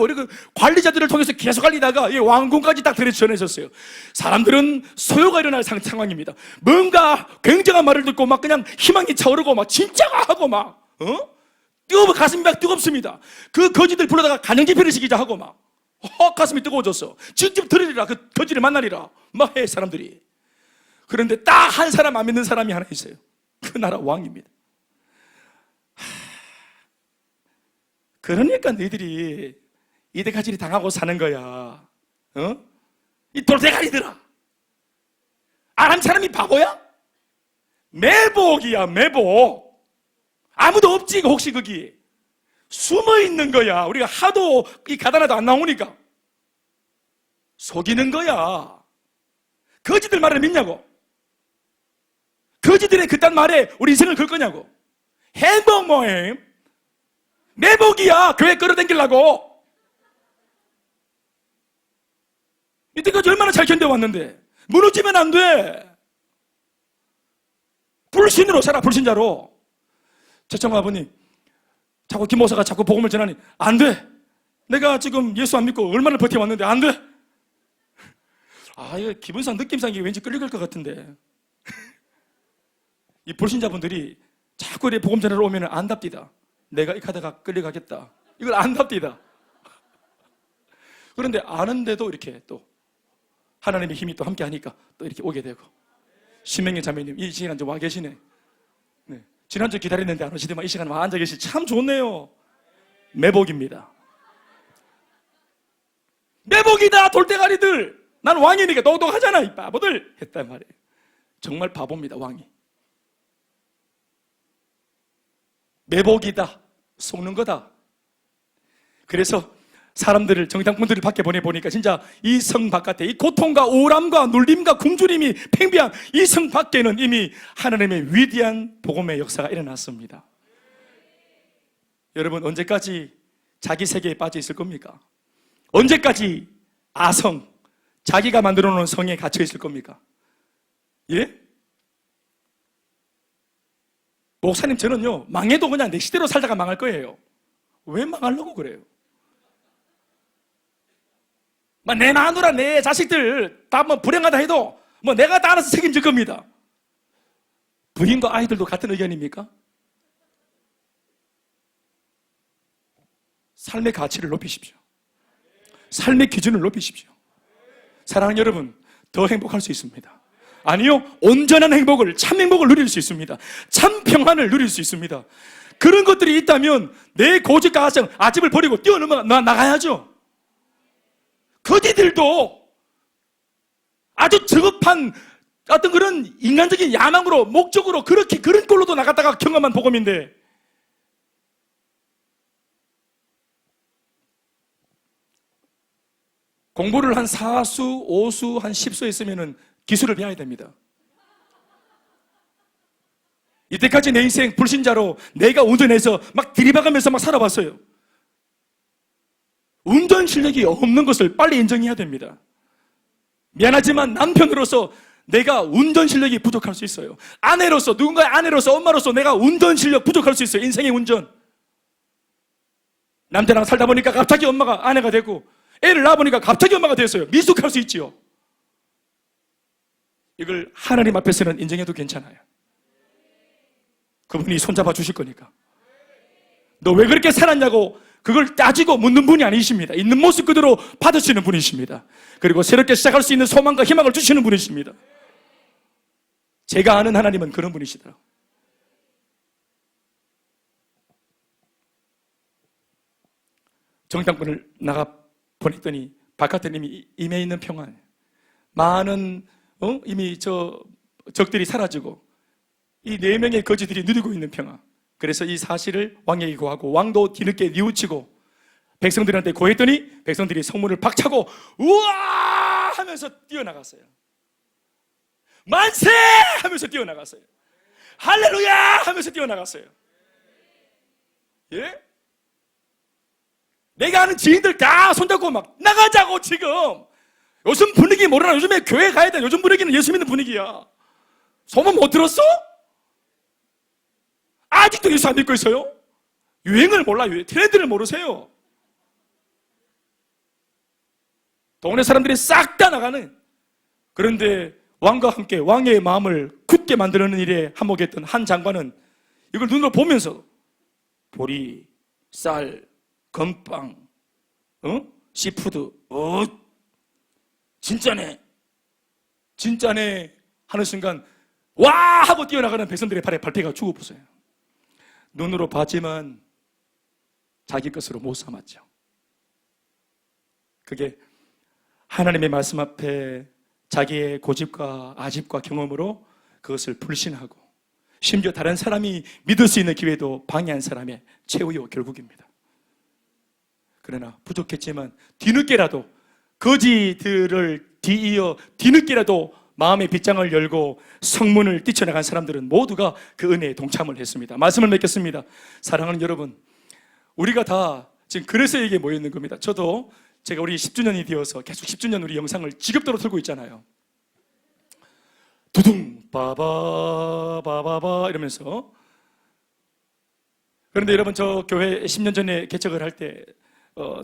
이렇게 관리자들을 통해서 계속 알리다가 왕궁까지 딱 전해졌어요. 사람들은 소요가 일어날 상황입니다. 뭔가 굉장한 말을 듣고 막 그냥 희망이 차오르고 막 진짜가 하고 막 가슴이 막 뜨겁습니다. 그 거지들 불러다가 간영 집회를 시키자 하고 막 가슴이 뜨거워졌어. 직접 들으리라 그 거지를 만나리라 막 해 사람들이. 그런데 딱 한 사람 안 믿는 사람이 하나 있어요. 그 나라 왕입니다. 그러니까 너희들이 이데가지리 당하고 사는 거야. 이 돌대가리들아. 아람 사람이 바보야? 매복이야 매복. 아무도 없지 혹시 거기. 숨어 있는 거야. 우리가 하도 이 가다나도 안 나오니까 속이는 거야. 거지들 말을 믿냐고? 거지들의 그딴 말에 우리 인생을 걸 거냐고? 행복 모임 매복이야. 교회 끌어당기려고. 이때까지 얼마나 잘 견뎌왔는데 무너지면 안 돼. 불신으로 살아. 불신자로. 최청호 아버님 자꾸 김 목사가 자꾸 복음을 전하니 안 돼. 내가 지금 예수 안 믿고 얼마나 버텨왔는데 안 돼. 이거 기분상 느낌상 이게 왠지 끌려갈 것 같은데 이 불신자분들이 자꾸 이렇게 복음 전하러 오면 안답디다. 내가 이 카드가 끌려가겠다. 이걸 안답디다. 그런데 아는데도 이렇게 또 하나님의 힘이 또 함께 하니까 또 이렇게 오게 되고. 신명희 자매님 이 시간 좀 와 계시네. 네. 지난주 기다렸는데 안 오시더만 이 시간 와 앉아 계시. 참 좋네요. 매복입니다. 매복이다 돌대가리들. 난 왕이니까 똑똑하잖아 이 바보들 했단 말이에요. 정말 바보입니다 왕이. 매복이다. 속는 거다. 그래서 사람들을 정당분들을 밖에 보내보니까 진짜 이 성 바깥에 이 고통과 우울함과 눌림과 굶주림이 팽배한 이 성 밖에는 이미 하나님의 위대한 복음의 역사가 일어났습니다. 여러분 언제까지 자기 세계에 빠져 있을 겁니까? 언제까지 아성 자기가 만들어 놓은 성에 갇혀 있을 겁니까? 예? 목사님 저는요 망해도 그냥 내 시대로 살다가 망할 거예요. 왜 망하려고 그래요? 내 마누라 내 자식들 다 뭐 불행하다 해도 뭐 내가 다 알아서 책임질 겁니다. 부인과 아이들도 같은 의견입니까? 삶의 가치를 높이십시오. 삶의 기준을 높이십시오. 사랑하는 여러분 더 행복할 수 있습니다. 아니요, 온전한 행복을, 참 행복을 누릴 수 있습니다. 참 평안을 누릴 수 있습니다. 그런 것들이 있다면 내 고집과 가정, 아집을 버리고 뛰어넘어 나가야죠. 거지들도 아주 저급한 어떤 그런 인간적인 야망으로, 목적으로 그렇게 그런 꼴로도 나갔다가 경험한 복음인데, 공부를 한 4수, 5수, 한 10수 했으면은 기술을 배워야 됩니다. 이때까지 내 인생 불신자로 내가 운전해서 막 들이박으면서 막 살아봤어요. 운전 실력이 없는 것을 빨리 인정해야 됩니다. 미안하지만 남편으로서 내가 운전 실력이 부족할 수 있어요. 아내로서, 누군가의 아내로서, 엄마로서 내가 운전 실력 부족할 수 있어요. 인생의 운전. 남자랑 살다 보니까 갑자기 엄마가 아내가 되고, 애를 낳아보니까 갑자기 엄마가 됐어요. 미숙할 수 있지요. 이걸 하나님 앞에서는 인정해도 괜찮아요. 그분이 손잡아 주실 거니까. 너 왜 그렇게 살았냐고 그걸 따지고 묻는 분이 아니십니다. 있는 모습 그대로 받으시는 분이십니다. 그리고 새롭게 시작할 수 있는 소망과 희망을 주시는 분이십니다. 제가 아는 하나님은 그런 분이시더라고요. 정당분을 나가 보냈더니 바깥에 이미 임해 있는 평안, 많은 이미 적들이 사라지고 이 4명의 거지들이 누리고 있는 평안. 그래서 이 사실을 왕에게 고하고 왕도 뒤늦게 뉘우치고 백성들한테 고했더니 백성들이 성문을 박차고 우와 하면서 뛰어나갔어요. 만세 하면서 뛰어나갔어요. 할렐루야 하면서 뛰어나갔어요. 예? 내가 아는 지인들 다 손잡고 막 나가자고. 지금 요즘 분위기 모르나? 요즘에 교회 가야 돼. 요즘 분위기는 예수 믿는 분위기야. 소문 못 들었어? 아직도 예수 안 믿고 있어요? 유행을 몰라. 트렌드를 모르세요. 동네 사람들이 싹 다 나가는. 그런데 왕과 함께 왕의 마음을 굳게 만드는 일에 한몫했던 한 장관은 이걸 눈으로 보면서 보리, 쌀, 건빵, 시푸드, 진짜네 하는 순간 와 하고 뛰어나가는 백성들의 발에 발패가 죽어보세요. 눈으로 봤지만 자기 것으로 못 삼았죠. 그게 하나님의 말씀 앞에 자기의 고집과 아집과 경험으로 그것을 불신하고 심지어 다른 사람이 믿을 수 있는 기회도 방해한 사람의 최후요 결국입니다. 그러나 부족했지만 뒤늦게라도 거지들을 뒤이어 뒤늦게라도 마음의 빗장을 열고 성문을 뛰쳐나간 사람들은 모두가 그 은혜에 동참을 했습니다. 말씀을 맺겠습니다. 사랑하는 여러분, 우리가 다 지금 그래서 여기에 모여 있는 겁니다. 저도 제가 우리 10주년이 되어서 계속 10주년 우리 영상을 지겹도록 틀고 있잖아요. 두둥 바바바바바 이러면서. 그런데 여러분, 저 교회 10년 전에 개척을 할 때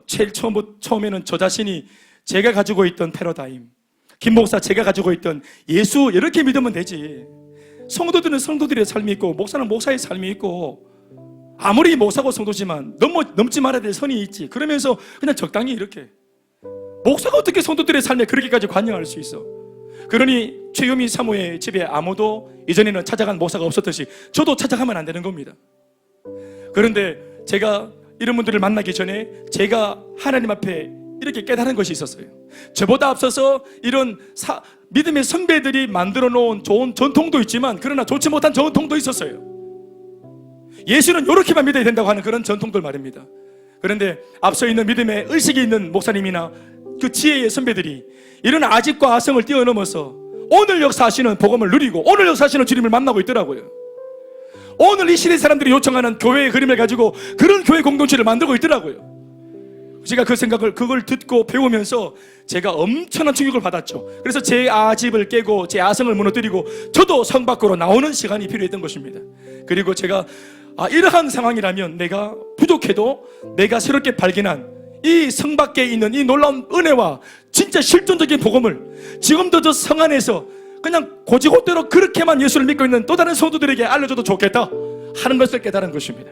제일 처음에는 저 자신이 제가 가지고 있던 패러다임, 김 목사 제가 가지고 있던 예수 이렇게 믿으면 되지. 성도들은 성도들의 삶이 있고 목사는 목사의 삶이 있고 아무리 목사고 성도지만 넘지 말아야 될 선이 있지. 그러면서 그냥 적당히 이렇게. 목사가 어떻게 성도들의 삶에 그렇게까지 관여할 수 있어? 그러니 최유미 사모의 집에 아무도 이전에는 찾아간 목사가 없었듯이 저도 찾아가면 안 되는 겁니다. 그런데 제가 이런 분들을 만나기 전에 제가 하나님 앞에 이렇게 깨달은 것이 있었어요. 저보다 앞서서 이런 믿음의 선배들이 만들어 놓은 좋은 전통도 있지만 그러나 좋지 못한 전통도 있었어요. 예수는 이렇게만 믿어야 된다고 하는 그런 전통들 말입니다. 그런데 앞서 있는 믿음의 의식이 있는 목사님이나 그 지혜의 선배들이 이런 아집과 아성을 뛰어넘어서 오늘 역사하시는 복음을 누리고 오늘 역사하시는 주님을 만나고 있더라고요. 오늘 이 시대 사람들이 요청하는 교회의 그림을 가지고 그런 교회 공동체를 만들고 있더라고요. 제가 그걸 듣고 배우면서 제가 엄청난 충격을 받았죠. 그래서 제 아집을 깨고 제 아성을 무너뜨리고 저도 성 밖으로 나오는 시간이 필요했던 것입니다. 그리고 제가 이러한 상황이라면 내가 부족해도 내가 새롭게 발견한 이 성 밖에 있는 이 놀라운 은혜와 진짜 실존적인 복음을 지금도 저 성 안에서 그냥 고지고대로 그렇게만 예수를 믿고 있는 또 다른 성도들에게 알려줘도 좋겠다 하는 것을 깨달은 것입니다.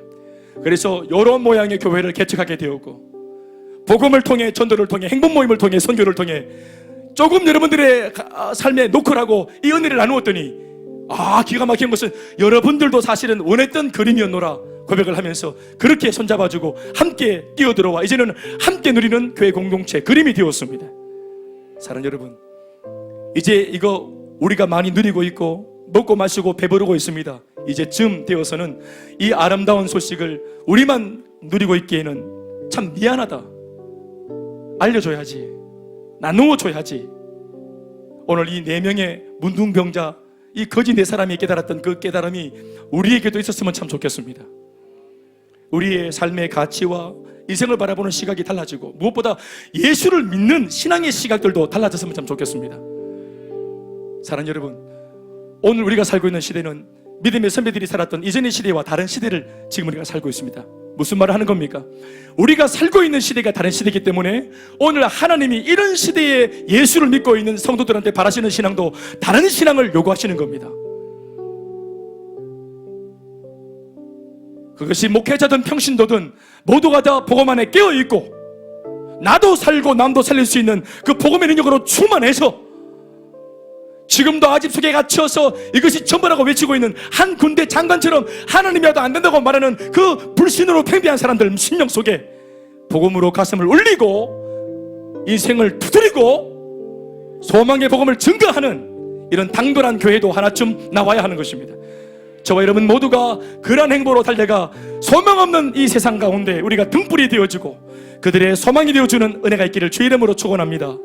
그래서 이런 모양의 교회를 개척하게 되었고 복음을 통해, 전도를 통해, 행복 모임을 통해, 선교를 통해 조금 여러분들의 삶에 노크하고 이 은혜를 나누었더니 기가 막힌 것은 여러분들도 사실은 원했던 그림이었노라 고백을 하면서 그렇게 손잡아주고 함께 뛰어들어와 이제는 함께 누리는 교회 공동체 그림이 되었습니다. 사랑하는 여러분, 이제 이거 우리가 많이 누리고 있고 먹고 마시고 배부르고 있습니다. 이제쯤 되어서는 이 아름다운 소식을 우리만 누리고 있기에는 참 미안하다, 알려줘야지, 나누어줘야지. 오늘 이 4명의 문둥병자, 이 거지 4사람이 깨달았던 그 깨달음이 우리에게도 있었으면 참 좋겠습니다. 우리의 삶의 가치와 인생을 바라보는 시각이 달라지고 무엇보다 예수를 믿는 신앙의 시각들도 달라졌으면 참 좋겠습니다. 사랑하는 여러분, 오늘 우리가 살고 있는 시대는 믿음의 선배들이 살았던 이전의 시대와 다른 시대를 지금 우리가 살고 있습니다. 무슨 말을 하는 겁니까? 우리가 살고 있는 시대가 다른 시대이기 때문에 오늘 하나님이 이런 시대에 예수를 믿고 있는 성도들한테 바라시는 신앙도 다른 신앙을 요구하시는 겁니다. 그것이 목회자든 평신도든 모두가 다 복음 안에 깨어있고 나도 살고 남도 살릴 수 있는 그 복음의 능력으로 충만해서 지금도 아집 속에 갇혀서 이것이 전부라고 외치고 있는 한 군대 장관처럼 하나님이 와도 안 된다고 말하는 그 불신으로 팽배한 사람들 심령 속에 복음으로 가슴을 울리고 인생을 두드리고 소망의 복음을 증거하는 이런 당돌한 교회도 하나쯤 나와야 하는 것입니다. 저와 여러분 모두가 그러한 행보로 달려가 소망 없는 이 세상 가운데 우리가 등불이 되어주고 그들의 소망이 되어주는 은혜가 있기를 주의 이름으로 축원합니다.